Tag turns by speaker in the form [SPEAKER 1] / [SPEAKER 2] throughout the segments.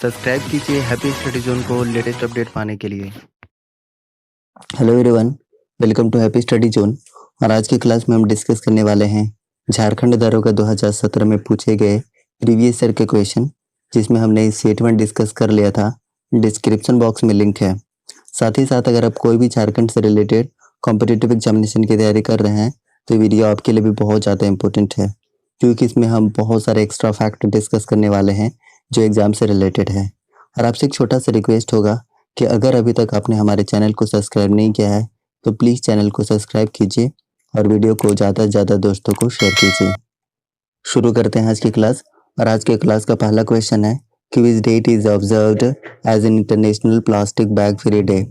[SPEAKER 1] Subscribe कीजिए happy study zone को latest update पाने के लिए।
[SPEAKER 2] Hello everyone, welcome to happy study zone. और आज की क्लास में हम डिस्कस करने वाले हैं झारखंड दारोगा 2017 में पूछे गए प्रीवियस ईयर के क्वेश्चन, जिसमें हमने स्टेटमेंट डिस्कस कर लिया था। डिस्क्रिप्शन बॉक्स में लिंक है। साथ ही साथ अगर आप कोई भी झारखंड से रिलेटेड कॉम्पिटिटिव एग्जामिनेशन की तैयारी कर रहे हैं तो वीडियो आपके लिए भी बहुत ज़्यादा इंपॉर्टेंट है, क्योंकि इसमें हम बहुत सारे एक्स्ट्रा फैक्ट डिस्कस करने वाले हैं जो एग्जाम से रिलेटेड है। और आपसे एक छोटा सा रिक्वेस्ट होगा कि अगर अभी तक आपने हमारे चैनल को सब्सक्राइब नहीं किया है तो प्लीज़ चैनल को सब्सक्राइब कीजिए और वीडियो को ज़्यादा से ज़्यादा दोस्तों को शेयर कीजिए। शुरू करते हैं आज की क्लास। और आज के क्लास का पहला क्वेश्चन है कि which date is observed as an international plastic bag free day.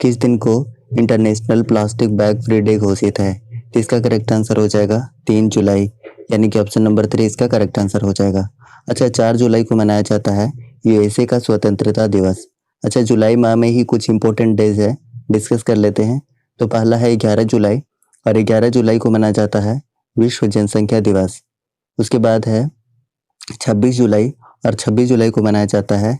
[SPEAKER 2] किस दिन को international plastic bag free day घोषित है? तो इसका करेक्ट आंसर हो जाएगा 3 जुलाई, यानी कि ऑप्शन नंबर 3 इसका करेक्ट आंसर हो जाएगा। अच्छा, 4 जुलाई को मनाया जाता है यूएसए का स्वतंत्रता दिवस। अच्छा, जुलाई माह में ही कुछ इंपॉर्टेंट डेज है, डिस्कस कर लेते हैं। तो पहला है 11 जुलाई, और 11 जुलाई को मनाया जाता है विश्व जनसंख्या दिवस। उसके बाद है 26 जुलाई, और 26 जुलाई को मनाया जाता है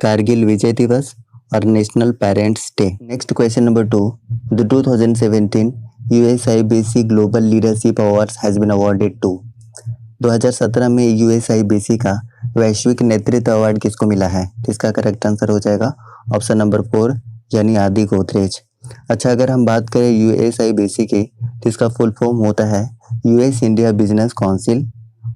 [SPEAKER 2] कारगिल विजय दिवस और national parents day. Next question number 2, the 2017 USIBC global leadership awards has been awarded to. 2017 में USIBC का वैश्विक नेतृत्व अवार्ड किसको मिला है? तो इसका करेक्ट आंसर हो जाएगा ऑप्शन नंबर 4, यानी आदि गोदरेज। अच्छा, अगर हम बात करें USIBC की तो इसका फुल फॉर्म होता है US इंडिया बिजनेस काउंसिल।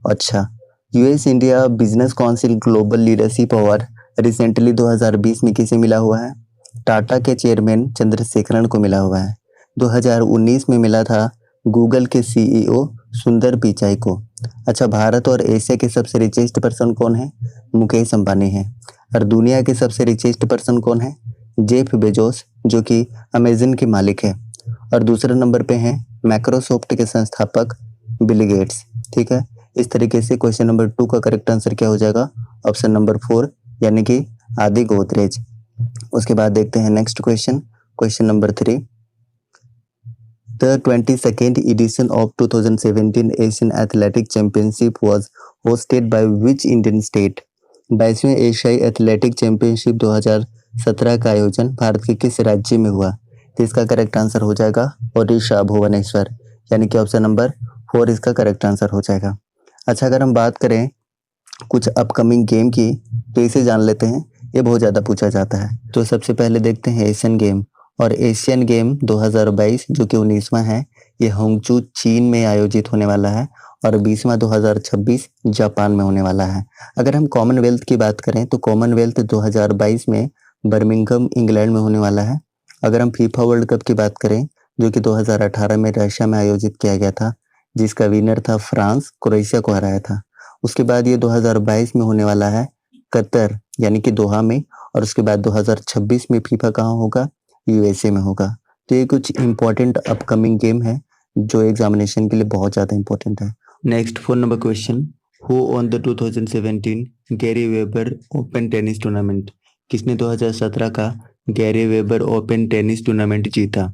[SPEAKER 2] अच्छा, US India business council global leadership award recently 2020 में किसे मिला हुआ है? टाटा के चेयरमैन चंद्रशेखरन को मिला हुआ है। 2019 में मिला था गूगल के CEO सुंदर पिचाई को। अच्छा, भारत और एशिया के सबसे रिचेस्ट पर्सन कौन है? मुकेश अंबानी है। और दुनिया के सबसे रिचेस्ट पर्सन कौन है? जेफ बेजोस, जो कि अमेजन के मालिक है। और दूसरे नंबर पे हैं माइक्रोसॉफ्ट के संस्थापक बिल गेट्स। ठीक है, इस तरीके से क्वेश्चन नंबर 2 का करेक्ट आंसर क्या हो जाएगा? ऑप्शन नंबर 4, यानी कि आदि गोदरेज। उसके बाद देखते हैं next question, question number 3। The 22nd edition of 2017 Asian Athletic Championship was hosted by which Indian state? 22वें एशियाई एथलेटिक चैंपियनशिप 2017 का आयोजन भारत के किस राज्य में हुआ? तो इसका करेक्ट आंसर हो जाएगा ओडिशा भुवनेश्वर, यानी कि ऑप्शन नंबर 4 इसका करेक्ट आंसर हो जाएगा। अच्छा, अगर हम बात करें कुछ अपकमिंग गेम की तो इसे जान लेते हैं, ये बहुत ज़्यादा पूछा जाता है। तो सबसे पहले देखते हैं एशियन गेम। और एशियन गेम 2022 जो कि 19वां है, ये होंगचू चीन में आयोजित होने वाला है, और 20वां 2026 जापान में होने वाला है। अगर हम कॉमनवेल्थ की बात करें तो कॉमनवेल्थ 2022 में बर्मिंघम इंग्लैंड में होने वाला है। अगर हम फीफा वर्ल्ड कप की बात करें जो कि 2018 में रशिया में आयोजित किया गया था, जिसका विनर था फ्रांस, क्रोएशिया को हराया था। उसके बाद ये 2022 में होने वाला है कतर, यानी कि दोहा में। और उसके बाद 2026 में फीफा कहाँ होगा? USA में होगा। तो ये कुछ इंपॉर्टेंट अपकमिंग गेम है जो एग्जामिनेशन के लिए बहुत ज़्यादा इंपॉर्टेंट है। Next 4 number question, who on the 2017 Gary weber open tennis tournament. किसने 2017 का Gary weber open tennis tournament जीता?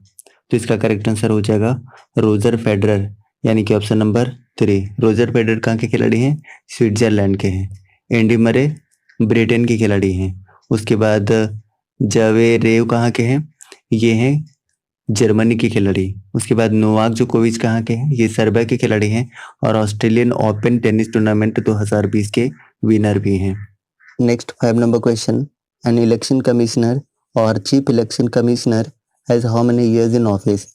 [SPEAKER 2] तो इसका करेक्ट आंसर हो जाएगा रोजर फेडरर, यानी कि ऑप्शन नंबर 3। रोजर फेडरर कहाँ के खिलाड़ी हैं? स्विट्जरलैंड के हैं। एंडी मरे ब्रिटेन के खिलाड़ी हैं। उसके बाद जवेरेव कहाँ के हैं? ये हैं जर्मनी के खिलाड़ी। उसके बाद नोवाक जोकोविच कहाँ के हैं? ये सर्बिया के खिलाड़ी हैं, और ऑस्ट्रेलियन ओपन टेनिस टूर्नामेंट 2020 के विनर भी हैं। Next 5 number question, an election commissioner और chief election commissioner has how many years in office.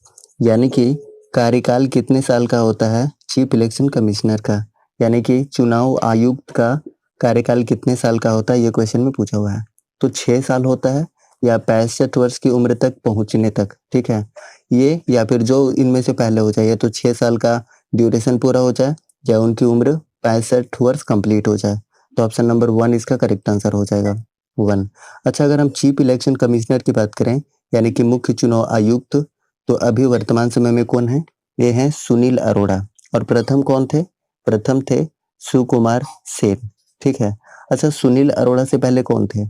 [SPEAKER 2] यानी कि कार्यकाल कितने साल का होता है चीफ इलेक्शन कमिश्नर का, यानी कि चुनाव आयुक्त का कार्यकाल कितने साल का होता है, ये क्वेश्चन में पूछा हुआ है। तो 6 साल होता है, या 65 वर्ष की उम्र तक पहुंचने तक। ठीक है, ये या फिर जो इनमें से पहले हो जाए, या तो 6 साल का ड्यूरेशन पूरा हो जाए, या उनकी उम्र 65 वर्ष कंप्लीट हो जाए। तो ऑप्शन नंबर 1 इसका करेक्ट आंसर हो जाएगा 1। अच्छा, अगर हम चीफ इलेक्शन कमिश्नर की बात करें, यानी कि मुख्य चुनाव आयुक्त, तो अभी वर्तमान समय में कौन है? ये हैं सुनील अरोड़ा। और प्रथम कौन थे? प्रथम थे सुकुमार सेन। ठीक है। अच्छा, सुनील अरोड़ा से पहले कौन थे?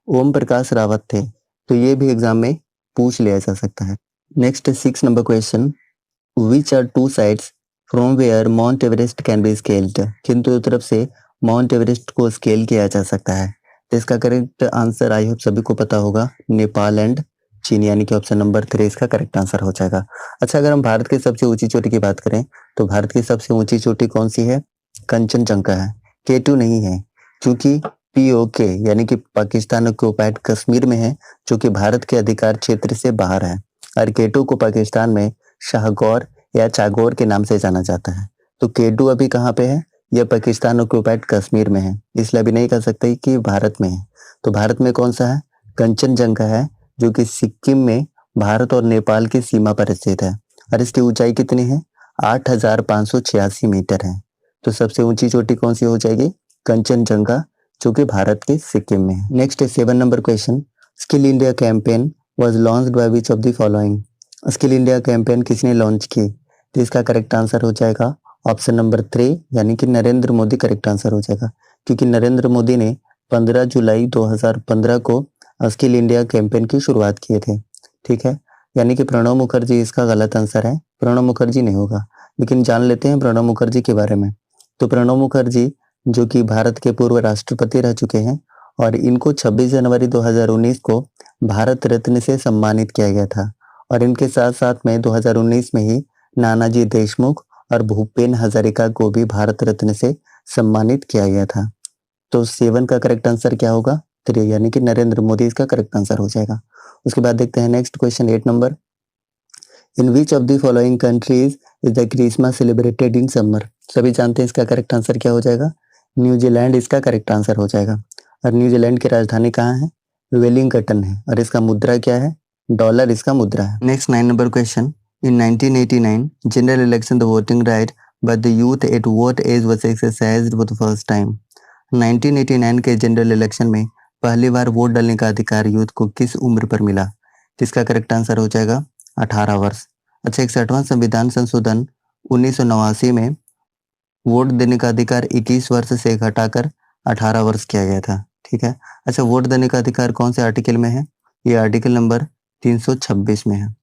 [SPEAKER 2] ओम प्रकाश रावत थे। तो ये भी एग्जाम में पूछ लिया जा सकता है। Next 6 number question, which are 2 sides from where mount Everest can be scaled. किन 2 तरफ से माउंट एवरेस्ट को स्केल किया जा सकता है? तो इसका करेक्ट आंसर आई होप सभी को पता होगा, नेपाल एंड चीन, यानी कि ऑप्शन नंबर 3 इसका करेक्ट आंसर हो जाएगा। अच्छा, अगर हम भारत की सबसे ऊंची चोटी की बात करें तो भारत की सबसे ऊंची चोटी कौन सी है? कंचनजंगा है, K2 नहीं है, क्योंकि POK यानी कि पाकिस्तान ऑक्युपाइड कश्मीर में है, जो कि भारत के अधिकार क्षेत्र से बाहर है। और K2 को पाकिस्तान में शाहगौर या चागोर के नाम से जाना जाता है। तो K2 अभी कहाँ पे है? यह पाकिस्तान ऑक्युपाइड कश्मीर में है, इसलिए अभी नहीं कह सकते कि भारत में है। तो भारत में कौन सा है? कंचनजंगा है, जो कि सिक्किम में भारत और नेपाल की सीमा पर स्थित है। और इसकी ऊंचाई कितनी है? 8,586 मीटर है। तो सबसे ऊंची चोटी कौन सी हो जाएगी? कंचनजंगा, जो कि भारत के सिक्किम में है। Next 7 number question, skill India campaign was launched by which of the following? Skill India campaign किसने लॉन्च की? तो इसका करेक्ट आंसर हो जाएगा ऑप्शन नंबर 3, यानी कि नरेंद्र मोदी करेक्ट आंसर हो जाएगा, क्योंकि नरेंद्र मोदी ने 15 जुलाई 2015 को स्किल इंडिया कैंपेन की शुरुआत किए थे। ठीक है, यानी कि प्रणब मुखर्जी इसका गलत आंसर है, प्रणब मुखर्जी नहीं होगा। लेकिन जान लेते हैं प्रणब मुखर्जी के बारे में। तो प्रणब मुखर्जी जो कि भारत के पूर्व राष्ट्रपति रह चुके हैं, और इनको 26 जनवरी 2019 को भारत रत्न से सम्मानित किया गया था। और इनके साथ साथ में 2019 में ही नानाजी देशमुख और भूपेन हजारिका को भी भारत रत्न से सम्मानित किया गया था। तो 7 का करेक्ट आंसर क्या होगा? 3, यानी कि नरेंद्र मोदी इसका करेक्ट आंसर हो जाएगा। उसके बाद देखते हैं next question 8 number, in which of the following countries is the Christmas celebrated in summer? सभी जानते हैं इसका करेक्ट आंसर क्या हो जाएगा? न्यूजीलैंड इसका करेक्ट आंसर हो जाएगा। और न्यूजीलैंड की राजधानी कहाँ है? वेलिंगटन है। और इसका मुद्रा क्या है? डॉलर इसका मुद्रा है। Next 9 number question, in 1989 general election the voting right but the youth at what age was exercised for the first time? 1989 के जनरल इलेक्शन में पहली बार वोट डालने का अधिकार यूथ को किस उम्र पर मिला? जिसका करेक्ट आंसर हो जाएगा 18 वर्ष। अच्छा, 61वां संविधान संशोधन 1989 में वोट देने का अधिकार 21 वर्ष से घटाकर 18 वर्ष किया गया था। ठीक है। अच्छा, वोट देने का अधिकार कौन से आर्टिकल में है? ये आर्टिकल नंबर 326 में है।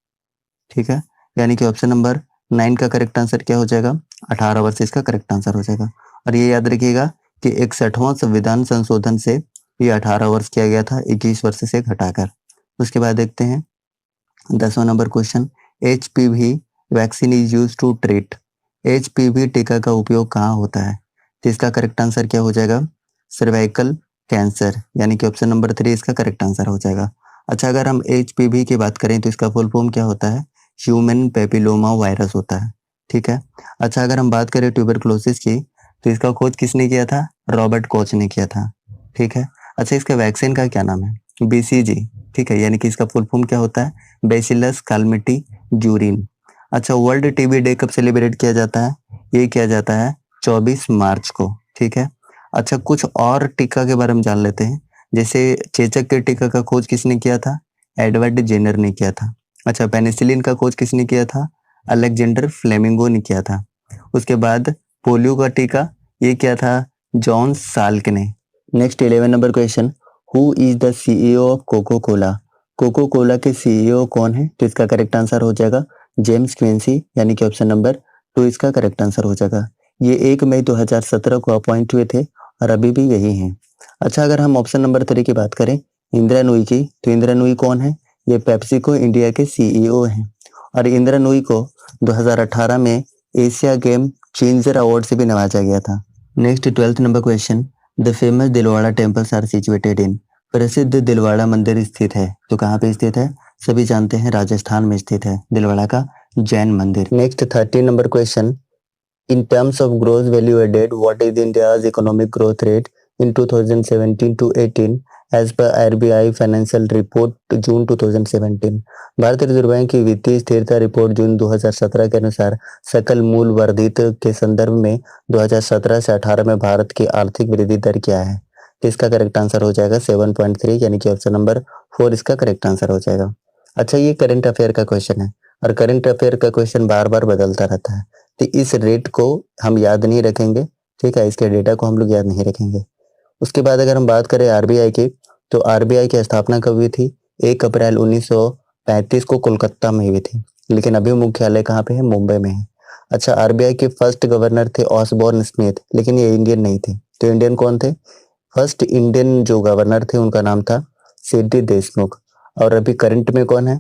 [SPEAKER 2] ठीक है, यानी कि ऑप्शन नंबर 9 का करेक्ट आंसर क्या हो जाएगा? 18 वर्ष इसका करेक्ट आंसर हो जाएगा। और ये याद रखिएगा कि 61वां संविधान संशोधन से ये 18 वर्ष किया गया था, 21 वर्ष से घटाकर। उसके बाद देखते हैं 10वां number question, HPV vaccine is used to treat? HPV टीका का उपयोग कहाँ होता है? तो इसका करेक्ट आंसर क्या हो जाएगा? सर्वाइकल कैंसर, यानी कि ऑप्शन नंबर 3 इसका करेक्ट आंसर हो जाएगा। अच्छा, अगर हम HPV की बात करें तो इसका फुल फॉर्म क्या होता है? ह्यूमन पेपिलोमा वायरस होता है। ठीक है। अच्छा, अगर हम बात करें ट्यूबरक्लोसिस की तो इसका खोज किसने किया था? रॉबर्ट कोच ने किया था। ठीक है। अच्छा, इसका वैक्सीन का क्या नाम है? BCG। ठीक है, यानी कि इसका फुल फॉर्म क्या होता है? Bacillus Calmette Guerin. अच्छा, वर्ल्ड टीबी डे कब सेलिब्रेट किया जाता है? ये किया जाता है 24 मार्च को। ठीक है। अच्छा, कुछ और टीका के बारे में जान लेते हैं। जैसे चेचक के टीका का खोज किसने किया था? एडवर्ड जेनर ने किया था। अच्छा, पेनिसिलिन का खोज किसने किया था? अलेक्जेंडर फ्लेमिंगो ने किया था। उसके बाद पोलियो का टीका ये किया था जॉन साल्क ने। Next 11 number question, who is the CEO of Coca Cola? Coca Cola के CEO कौन है? तो इसका करेक्ट आंसर हो जाएगा जेम्स क्विंसी, यानी कि ऑप्शन नंबर 2 इसका करेक्ट आंसर हो जाएगा। ये 1 मई 2017 को अपॉइंट हुए थे और अभी भी यही हैं। अच्छा, अगर हम ऑप्शन नंबर 3 की बात करें इंदिरा नूई की, तो इंदिरा नूई कौन है? ये पेप्सिको इंडिया के CEO हैं। और इंदिरा नूई को 2018 में एशिया गेम चेंजर अवार्ड से भी नवाजा गया था। Next 12th number question, the famous Dilwara temples are situated in? प्रसिद्ध दिलवाड़ा मंदिर स्थित है, तो कहाँ पे स्थित है? सभी जानते हैं राजस्थान में स्थित है दिलवाड़ा का जैन मंदिर। Next 13 number question, in terms of growth value added what is India's economic growth rate in 2017 to 18 as per RBI financial report June 2017? भारतीय रिजर्व बैंक की वित्तीय स्थिरता रिपोर्ट जून 2017 के अनुसार सकल मूल वर्धित के संदर्भ में 2017 से 18 में भारत की आर्थिक वृद्धि दर क्या है? इसका करेक्ट आंसर हो जाएगा 7.3, यानी कि ऑप्शन नंबर 4 इसका करेक्ट आंसर हो जाएगा। अच्छा, ये करंट अफेयर का क्वेश्चन है और करंट अफेयर का क्वेश्चन बार बार बदलता रहता है, तो इस रेट को हम याद नहीं रखेंगे। ठीक है, इसके डेटा को हम लोग याद नहीं रखेंगे। उसके बाद अगर हम बात करें RBI की, तो RBI की स्थापना कब हुई थी? 1 अप्रैल 1935 को कोलकाता में हुई थी, लेकिन अभी मुख्यालय कहाँ पे है? मुंबई में है। अच्छा, RBI के फर्स्ट गवर्नर थे ऑसबॉर्न स्मिथ, लेकिन ये इंडियन नहीं थे। तो इंडियन कौन थे? फर्स्ट इंडियन जो गवर्नर थे उनका नाम था सी.डी. देशमुख। और अभी करंट में कौन है?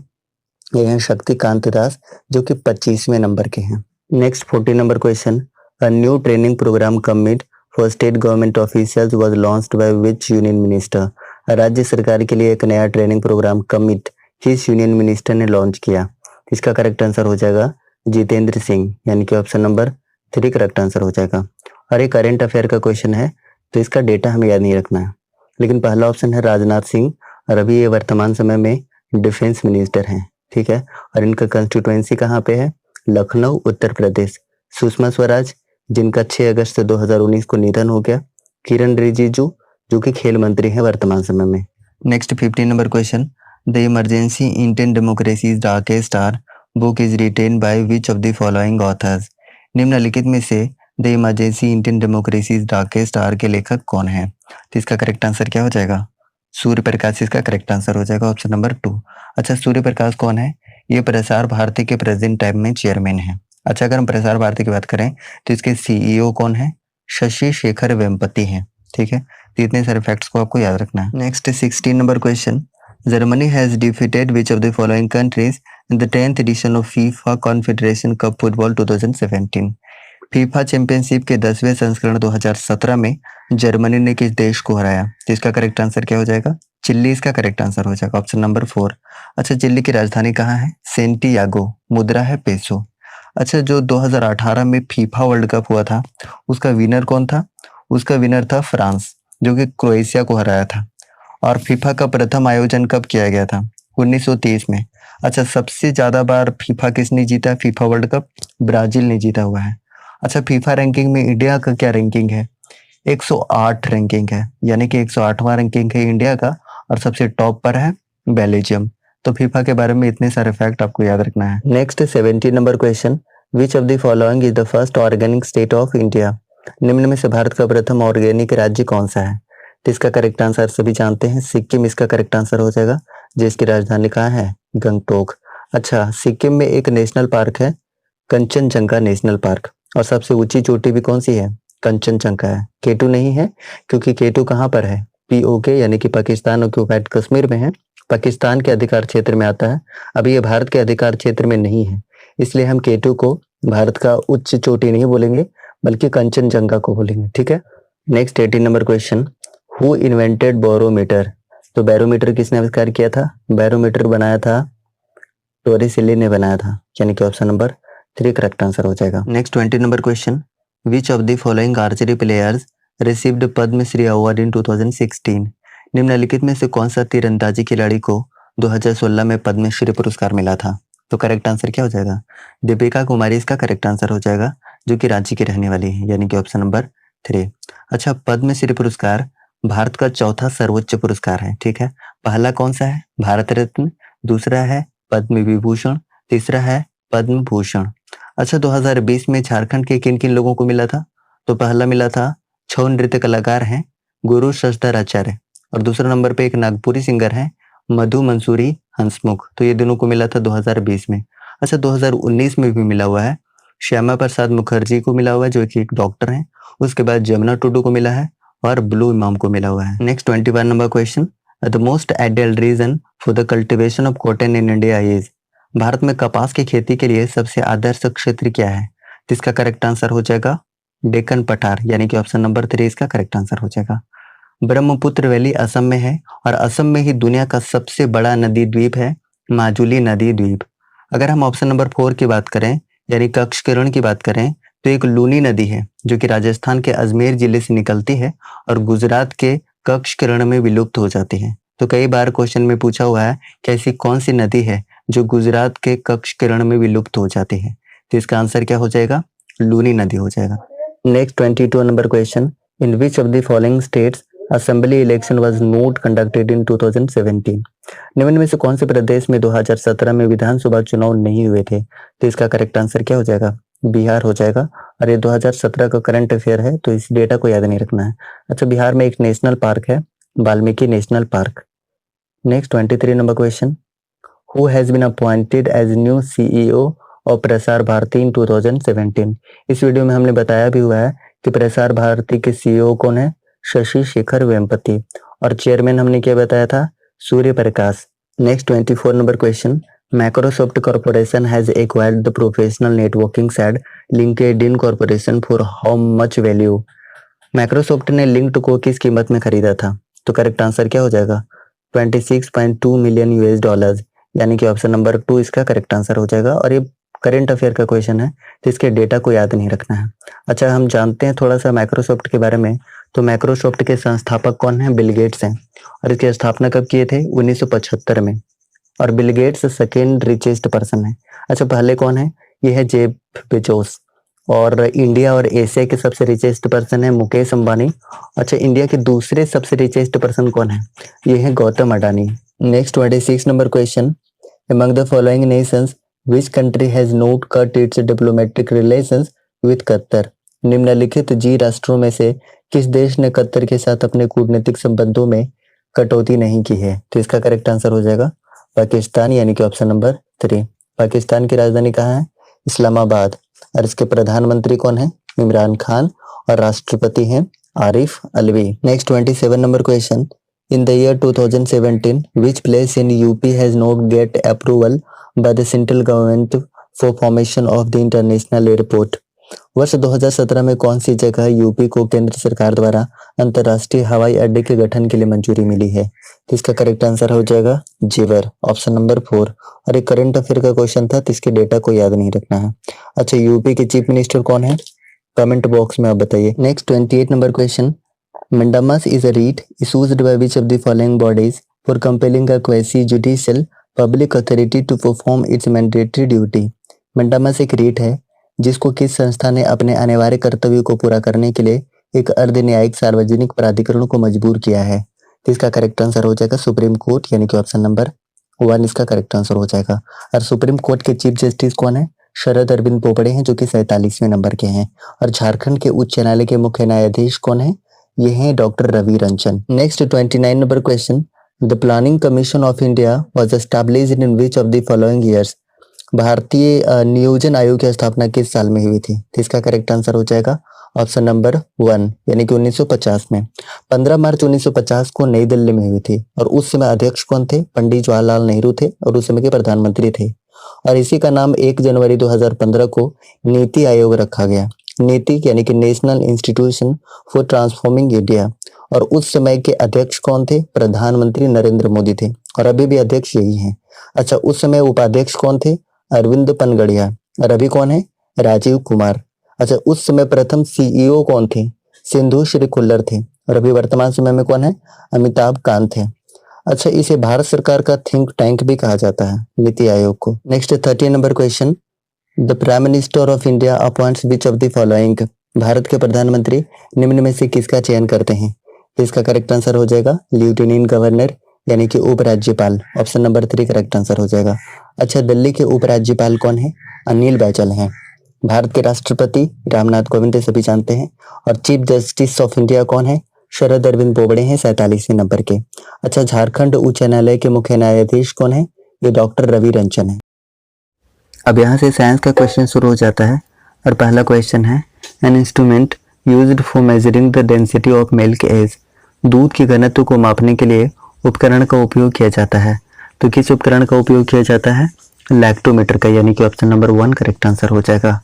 [SPEAKER 2] ये हैं शक्तिकांत दास, जो कि 25वें नंबर के हैं। Next 40 number question, a new training programme commit for state government officials was launched by which union minister? राज्य सरकार के लिए एक नया ट्रेनिंग प्रोग्राम कमिट किस यूनियन मिनिस्टर ने लॉन्च किया? इसका करेक्ट आंसर हो जाएगा जितेंद्र सिंह, यानी कि ऑप्शन नंबर 3 करेक्ट आंसर हो जाएगा। और ये करंट अफेयर का क्वेश्चन है, तो इसका डेटा हमें याद नहीं रखना है। लेकिन पहला ऑप्शन है राजनाथ सिंह, और अभी ये वर्तमान समय में डिफेंस मिनिस्टर हैं, ठीक है। और इनका कंस्टिट्यूएंसी कहाँ पे है? लखनऊ, उत्तर प्रदेश। सुषमा स्वराज, जिनका 6 अगस्त 2019 को निधन हो गया। किरण रिजिजू, जो कि खेल मंत्री हैं वर्तमान समय में। Next 15 number question, the emergency Indian democracies darkest hour book is written by which of the following authors? निम्नलिखित में से the emergency Indian democracies darkest hour के लेखक कौन है? तो इसका करेक्ट आंसर क्या हो जाएगा? सूर्य प्रकाश इसका करेक्ट आंसर हो जाएगा, ऑप्शन नंबर 2। अच्छा, सूर्य प्रकाश कौन है? ये प्रसार भारती के प्रेजेंट टाइम में चेयरमैन है। अच्छा, अगर हम प्रसार भारती की बात करें तो इसके सीईओ कौन है? शशि शेखर वेम्पति हैं, ठीक है। तो इतने सारे फैक्ट्स को आपको याद रखना है। Next 16 number question, Germany has defeated which of the following countries in the 10th edition of FIFA confederation cup football 2017? FIFA championship के 10वें संस्करण 2017 में जर्मनी ने किस देश को हराया? तो इसका करेक्ट आंसर क्या हो जाएगा? चिल्ली इसका करेक्ट आंसर हो जाएगा, ऑप्शन नंबर 4। अच्छा, चिल्ली की राजधानी कहाँ है? सेंटियागो, मुद्रा है पेसो। अच्छा, जो 2018 में फीफा वर्ल्ड कप हुआ था उसका विनर कौन था? उसका विनर था फ्रांस, जो कि क्रोएशिया को हराया था। और फीफा का प्रथम आयोजन कब किया गया था? 1930 में। अच्छा, सबसे ज्यादा बार फीफा किसने जीता? फीफा वर्ल्ड कप ब्राजील ने जीता हुआ है। अच्छा, फीफा रैंकिंग में इंडिया का क्या रैंकिंग है? 108 रैंकिंग है, यानी कि 108वां रैंकिंग है इंडिया का, और सबसे टॉप पर है बेल्जियम। तो फीफा के बारे में इतने सारे फैक्ट आपको याद रखना है। Next 17 number question, which of the following is the first organic state of India? निम्न में से भारत का प्रथम ऑर्गेनिक राज्य कौन सा है? तो इसका करेक्ट आंसर सभी जानते हैं, सिक्किम इसका करेक्ट आंसर हो जाएगा, जिसकी राजधानी कहाँ है? गंगटोक। अच्छा, सिक्किम में एक नेशनल पार्क है, कंचनजंगा नेशनल पार्क। और सबसे ऊंची चोटी भी कौन सी है? कंचनजंगा है, केटू नहीं है, क्योंकि केटू कहाँ पर है? पीओके, यानी कि पाकिस्तान ऑक्युपाइड कश्मीर में है, पाकिस्तान के अधिकार क्षेत्र में आता है। अभी ये भारत के अधिकार क्षेत्र में नहीं है, इसलिए हम केटू को भारत का उच्च चोटी नहीं बोलेंगे, बल्कि कंचनजंगा को बोलेंगे, ठीक है। Next 18 number question, who invented barometer? तो बैरोमीटर किसने आविष्कार किया था? बैरोमीटर बनाया था टोरिसेल्ली ने बनाया था, यानी कि ऑप्शन नंबर 3 करेक्ट आंसर हो जाएगा। Next 20 number question, which of the following archery players received Padma Shri award in 2016? निम्नलिखित में से कौन सा तीरंदाजी खिलाड़ी को 2016 में पद्मश्री पुरस्कार मिला था? तो करेक्ट आंसर क्या हो जाएगा? दीपिका कुमारी इसका करेक्ट आंसर हो जाएगा, जो कि रांची की रहने वाली है, यानी कि ऑप्शन नंबर 3। अच्छा, पद्मश्री पुरस्कार भारत का चौथा सर्वोच्च पुरस्कार है, ठीक है। पहला कौन सा है? भारत रत्न, दूसरा है पद्म विभूषण, तीसरा है पद्म भूषण। अच्छा, 2020 में झारखंड के किन किन लोगों को मिला था? तो पहला मिला था छौ नृत्य कलाकार हैं गुरु शशधर आचार्य, और दूसरा नंबर पे एक नागपुरी सिंगर है मधु मंसूरी हंसमुख। तो ये दोनों को मिला था 2020 में। अच्छा, 2019 में भी मिला हुआ है, श्यामा प्रसाद मुखर्जी को मिला हुआ है, जो कि एक डॉक्टर हैं। उसके बाद जमुना टुडू को मिला है, और ब्लू इमाम को मिला हुआ है। Next 21 number question, the most ideal region for the cultivation of cotton in India is? Bharat में कपास की खेती के लिए सबसे आदर्श क्षेत्र क्या है? इसका करेक्ट आंसर हो जाएगा डेक्कन पठार, यानी कि ऑप्शन नंबर 3 इसका करेक्ट आंसर हो जाएगा। ब्रह्मपुत्र वैली असम में है, और असम में ही दुनिया का सबसे बड़ा नदी द्वीप है माजुली नदी द्वीप। अगर हम ऑप्शन नंबर 4 की बात करें, यानी कक्षकिरण की बात करें, तो एक लूनी नदी है जो कि राजस्थान के अजमेर जिले से निकलती है और गुजरात के कक्षकिरण में विलुप्त हो जाती है। तो कई बार क्वेश्चन में पूछा हुआ है कि ऐसी कौन सी नदी है जो गुजरात के कक्षकिरण में विलुप्त हो जाती है? तो इसका आंसर क्या हो जाएगा? लूनी नदी हो जाएगा। Next 22 number question, in which of the following states assembly election was not conducted in 2017? निम्न में से कौन से प्रदेश में 2017 में विधानसभा चुनाव नहीं हुए थे? तो इसका करेक्ट आंसर क्या हो जाएगा? बिहार हो जाएगा। और ये 2017 का करंट अफेयर है, तो इस डेटा को याद नहीं रखना है। अच्छा, बिहार में एक नेशनल पार्क है, Valmiki national park. Next 23 number question, who has been appointed as new CEO of Prasar Bharati इन 2017? इस वीडियो में हमने बताया भी हुआ है कि प्रसार भारती के सीईओ कौन है? शशि शेखर वेम्पति, और चेयरमैन हमने क्या बताया था, सूर्य प्रकाश। Next 24 number question, Microsoft Corporation has acquired the professional networking site LinkedIn Corporation for how much value? Microsoft ने लिंक्ड को किस कीमत में खरीदा था? तो करेक्ट आंसर क्या हो जाएगा, 26.2 मिलियन यूएस डॉलर्स, यानी कि ऑप्शन नंबर 2 इसका करेक्ट आंसर हो जाएगा। और ये करेंट अफेयर का क्वेश्चन है तो इसके डेटा को याद नहीं रखना है। अच्छा, हम जानते हैं थोड़ा सा माइक्रोसॉफ्ट के बारे में। तो माइक्रोसॉफ्ट के संस्थापक कौन है, बिल गेट्स हैं, और इसकी स्थापना कब किए थे, 1975 में। और Bill Gates second richest person है। अच्छा, पहले कौन है, ये है जेफ बेजोस। और इंडिया और एशिया के सबसे रिचेस्ट पर्सन है मुकेश अंबानी। अच्छा, इंडिया के दूसरे सबसे रिचेस्ट पर्सन कौन है, ये है Gautam Adani. Next 26 number question, among the following Nations which country has not cut it's diplomatic relations with Qatar? निम्नलिखित जी राष्ट्रों में से किस देश ने कतर के साथ अपने कूटनीतिक संबंधों में कटौती नहीं की है? तो इसका करेक्ट आंसर हो जाएगा पाकिस्तान, यानी कि ऑप्शन नंबर 3। पाकिस्तान की राजधानी कहाँ है, इस्लामाबाद, और इसके प्रधानमंत्री कौन है, इमरान खान, और राष्ट्रपति हैं Arif Alvi. Next 27 number question, in the year 2017 which place in UP has not get approval by the central government for formation of the international airport? वर्ष 2017 में कौन सी जगह यूपी को केंद्र सरकार द्वारा अंतर्राष्ट्रीय हवाई अड्डे के गठन के लिए मंजूरी मिली है? तो इसका करेक्ट आंसर हो जाएगा जेवर, ऑप्शन नंबर 4। और एक करंट अफेयर का क्वेश्चन था तो इसके डेटा को याद नहीं रखना है। अच्छा, यूपी के चीफ मिनिस्टर कौन है, कमेंट बॉक्स में आप बताइए। Next 28 number question, mandamus is a writ issued by which of the following bodies for compelling a quasi judicial public authority to perform its mandatory duty? Mandamus एक writ है जिसको किस संस्था ने अपने अनिवार्य कर्तव्यों को पूरा करने के लिए एक अर्ध न्यायिक सार्वजनिक प्राधिकरण को मजबूर किया है? तो इसका करेक्ट आंसर हो जाएगा सुप्रीम कोर्ट, यानी कि ऑप्शन नंबर 1 इसका करेक्ट आंसर हो जाएगा। और सुप्रीम कोर्ट के चीफ जस्टिस कौन है, शरद अरविंद बोबड़े हैं, जो कि 47वें नंबर के हैं। और झारखंड के उच्च न्यायालय के मुख्य न्यायाधीश कौन है, ये हैं doctor Ravi Ranjan. Next 29 number question, the planning commission of India was established in which of the following years? भारतीय नियोजन आयोग की स्थापना किस साल में हुई थी? तो इसका करेक्ट आंसर हो जाएगा ऑप्शन नंबर 1, यानी कि 1950 में। 15 मार्च 1950 को नई दिल्ली में हुई थी, और उस समय अध्यक्ष कौन थे, पंडित जवाहरलाल नेहरू थे, और उस समय के प्रधानमंत्री थे। और इसी का नाम 1 जनवरी 2015 को नीति आयोग रखा गया। नीति यानी कि national institution for transforming India, और उस समय के अध्यक्ष कौन थे, प्रधानमंत्री नरेंद्र मोदी थे, और अभी भी अध्यक्ष यही हैं। अच्छा, उस समय उपाध्यक्ष कौन थे, अरविंद पनगड़िया, और अभी कौन है, राजीव कुमार। अच्छा, उस समय प्रथम सीईओ कौन थे, सिंधु श्री खुल्लर थे, और अभी वर्तमान समय में कौन है, अमिताभ कांत है। अच्छा, इसे भारत सरकार का थिंक टैंक भी कहा जाता है, नीति आयोग को। Next 30 number question, the prime minister of India appoints which of the following? Bharat के प्रधानमंत्री निम्न में से किसका चयन करते हैं? तो इसका करेक्ट आंसर हो जाएगा लेफ्टिनेंट गवर्नर, यानी कि उपराज्यपाल, ऑप्शन नंबर 3 करेक्ट आंसर हो जाएगा। अच्छा, दिल्ली के उपराज्यपाल कौन है, अनिल बैजल हैं। भारत के राष्ट्रपति रामनाथ कोविंद सभी जानते हैं। और चीफ जस्टिस ऑफ इंडिया कौन है, शरद अरविंद बोबड़े हैं, 47वें नंबर के। अच्छा, झारखंड उच्च न्यायालय के मुख्य न्यायाधीश कौन है, ये डॉक्टर रवि रंजन है। अब यहाँ से साइंस का क्वेश्चन शुरू हो जाता है, और पहला क्वेश्चन है, an instrument used for measuring the density of milk is? दूध की घनत्व को मापने के लिए उपकरण का उपयोग किया जाता है। तो किस उपकरण का उपयोग किया जाता है, लैक्टोमीटर का, यानी कि ऑप्शन नंबर 1 करेक्ट आंसर हो जाएगा।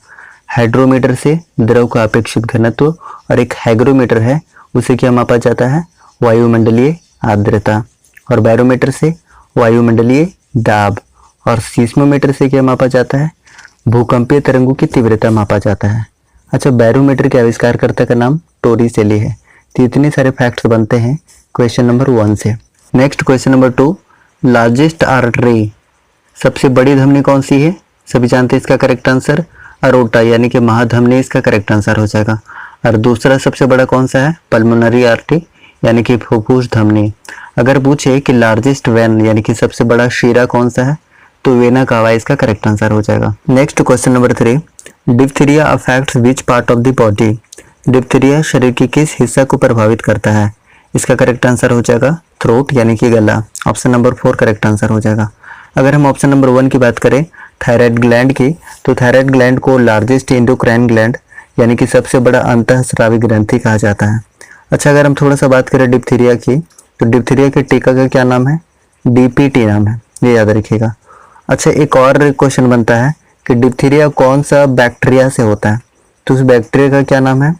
[SPEAKER 2] हाइड्रोमीटर से द्रव का अपेक्षित घनत्व, और एक हाइग्रोमीटर है, उसे क्या मापा जाता है, वायुमंडलीय आर्द्रता। और बैरोमीटर से वायुमंडलीय दाब। और सीस्मोमीटर से क्या मापा जाता है, भूकंपीय तरंगों की तीव्रता मापा जाता है। अच्छा, बैरोमीटर के आविष्कारकर्ता का नाम टोरिसेली है। तो इतने सारे फैक्ट्स बनते हैं क्वेश्चन नंबर 1 से। Next question number 2, largest artery, सबसे बड़ी धमनी कौन सी है? सभी जानते हैं इसका करेक्ट आंसर अरोटा, यानी कि महाधमनी इसका करेक्ट आंसर हो जाएगा। और दूसरा सबसे बड़ा कौन सा है, पल्मोनरी आर्टरी, यानी कि फुफ्फुस धमनी। अगर पूछे कि लार्जेस्ट वेन, यानी कि सबसे बड़ा शीरा कौन सा है, तो वेना कावा इसका करेक्ट आंसर हो जाएगा। Next question number 3, diphtheria affects which part of the body? Diphtheria शरीर के किस हिस्सा को प्रभावित करता है? इसका करेक्ट आंसर हो जाएगा थ्रोट, यानी कि गला, ऑप्शन नंबर 4 करेक्ट आंसर हो जाएगा। अगर हम ऑप्शन नंबर 1 की बात करें, थायराइड ग्लैंड की, तो थायराइड ग्लैंड को लार्जेस्ट एंडोक्राइन ग्लैंड, यानी कि सबसे बड़ा अंतःस्रावी ग्रंथि कहा जाता है। अच्छा, अगर हम थोड़ा सा बात करें डिप्थीरिया की, तो डिप्थीरिया के टीका का क्या नाम है? डीपीटी नाम है, ये याद रखिएगा। अच्छा, एक और क्वेश्चन बनता है कि डिप्थीरिया कौन सा बैक्टीरिया से होता है, तो उस बैक्टीरिया का क्या नाम है?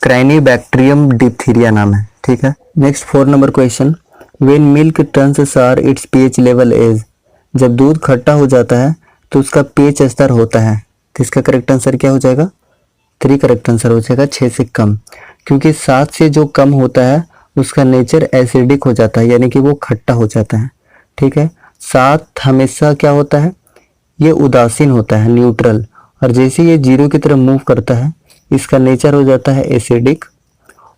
[SPEAKER 2] क्राइनीबैक्टीरियम डिप्थीरिया नाम है, ठीक है। Next 4 number question, when milk turns सार इट्स पीएच लेवल इज, जब दूध खट्टा हो जाता है तो उसका पीएच स्तर होता है, तो इसका करेक्ट आंसर क्या हो जाएगा? 3 करेक्ट आंसर हो जाएगा, 6 से कम, क्योंकि 7 से जो कम होता है उसका नेचर एसिडिक हो जाता है, यानी कि वो खट्टा हो जाता है, ठीक है। 7 हमेशा क्या होता है? ये उदासीन होता है, न्यूट्रल, और जैसे ये 0 की तरफ मूव करता है इसका नेचर हो जाता है एसिडिक,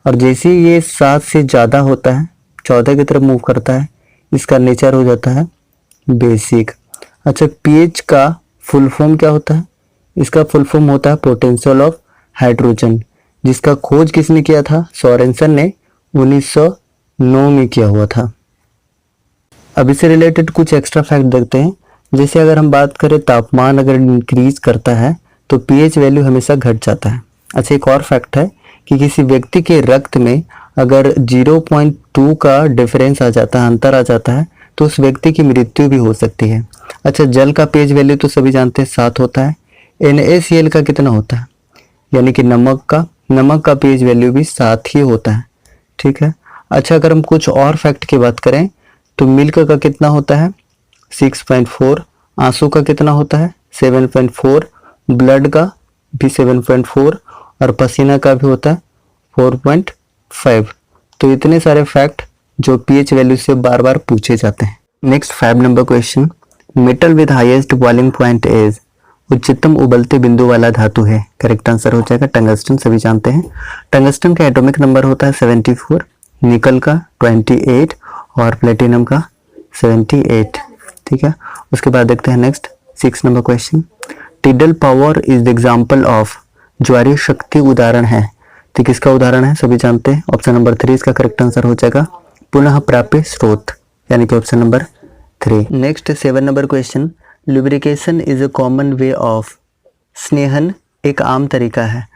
[SPEAKER 2] और जैसे ये 7 से ज़्यादा होता है, 14 की तरफ मूव करता है, इसका नेचर हो जाता है बेसिक। अच्छा, पीएच का फुल फॉर्म क्या होता है? इसका फुल फॉर्म होता है पोटेंशियल ऑफ हाइड्रोजन, जिसका खोज किसने किया था? सोरेनसन ने 1909 में किया हुआ था। अब इससे रिलेटेड कुछ एक्स्ट्रा फैक्ट देखते हैं। जैसे अगर हम बात करें, तापमान अगर इंक्रीज करता है तो पीएच वैल्यू हमेशा घट जाता है। अच्छा, एक और फैक्ट है कि किसी व्यक्ति के रक्त में अगर 0.2 का डिफरेंस आ जाता है, अंतर आ जाता है, तो उस व्यक्ति की मृत्यु भी हो सकती है। अच्छा, जल का पीएच वैल्यू तो सभी जानते हैं 7 होता है। NaCl का कितना होता है? यानी कि नमक का पीएच वैल्यू भी 7 ही होता है, ठीक है। अच्छा, अगर हम कुछ और फैक्ट की बात करें तो मिल्क का कितना होता है? 6.4, आंसू का कितना होता है? 7.4, ब्लड का भी 7.4 और पसीना का भी होता है 4.5। तो इतने सारे फैक्ट जो पीएच वैल्यू से बार बार पूछे जाते हैं। Next 5 number question, metal with highest boiling point is, उच्चतम उबलते बिंदु वाला धातु है, करेक्ट आंसर हो जाएगा टंगस्टन, सभी जानते हैं। टंगस्टन का एटॉमिक नंबर होता है 74, निकल का 28 और प्लेटिनम का 78, ठीक है। उसके बाद देखते हैं next 6 number question, tidal power is the example of, ज्वारीय शक्ति उदाहरण है, तो किसका उदाहरण है? सभी जानते हैं। ऑप्शन नंबर 3 इसका करेक्ट आंसर हो जाएगा पुनः प्राप्य स्रोत, यानी कि option number 3। Next 7 number question, lubrication is a common way of, स्नेहन एक आम तरीका है,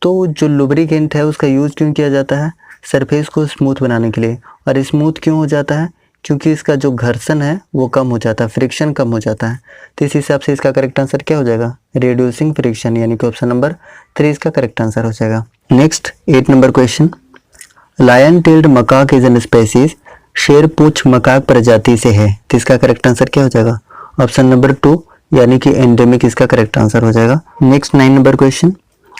[SPEAKER 2] तो जो लुब्रिकेंट है उसका यूज क्यों किया जाता है? सरफेस को स्मूथ बनाने के लिए। और स्मूथ क्यों हो जाता है? क्योंकि इसका जो घर्षण है वो कम हो जाता है, फ्रिक्शन कम हो जाता है। तो इस हिसाब से इसका करेक्ट आंसर क्या हो जाएगा? रिड्यूसिंग फ्रिक्शन, यानी कि ऑप्शन नंबर 3 इसका करेक्ट आंसर हो जाएगा। Next 8 number question, lion tailed macaque is an species, शेर पूंछ मकाक प्रजाति से है, तो इसका करेक्ट आंसर क्या हो जाएगा? ऑप्शन नंबर 2, यानी कि एंडेमिक इसका करेक्ट आंसर हो जाएगा। Next 9 number question,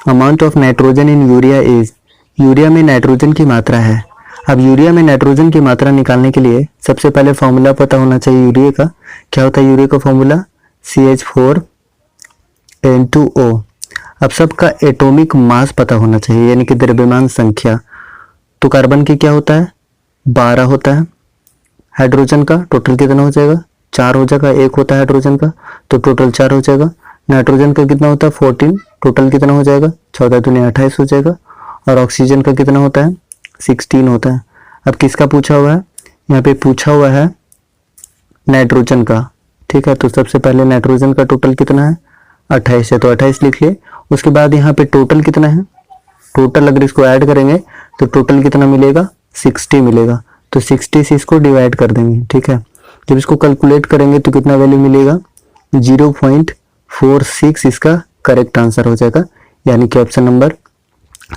[SPEAKER 2] amount of nitrogen in urea is, urea में नाइट्रोजन की मात्रा है। अब यूरिया में नाइट्रोजन की मात्रा निकालने के लिए सबसे पहले फॉर्मूला पता होना चाहिए यूरिया का। क्या होता है यूरिया का फॉर्मूला? CH4N2O। अब सबका एटॉमिक मास पता होना चाहिए, यानी कि द्रव्यमान संख्या। तो कार्बन की क्या होता है? 12 होता है। हाइड्रोजन का टोटल कितना हो जाएगा? 4 हो जाएगा। एक होता है हाइड्रोजन का, तो टोटल 4 हो जाएगा। नाइट्रोजन का कितना होता है? 14, टोटल कितना हो जाएगा? 14 दूनी 28 हो जाएगा। और ऑक्सीजन का कितना होता है? 16 होता है। अब किसका पूछा हुआ है? यहाँ पे पूछा हुआ है नाइट्रोजन का, ठीक है। तो सबसे पहले नाइट्रोजन का टोटल कितना है? 28 है, तो 28 लिख लिए। उसके बाद यहाँ पे टोटल कितना है? टोटल अगर इसको ऐड करेंगे तो टोटल कितना मिलेगा? 60 मिलेगा। तो 60 से इसको डिवाइड कर देंगे, ठीक है। जब इसको कैलकुलेट करेंगे तो कितना वैल्यू मिलेगा? 0.46 इसका करेक्ट आंसर हो जाएगा, यानी कि ऑप्शन नंबर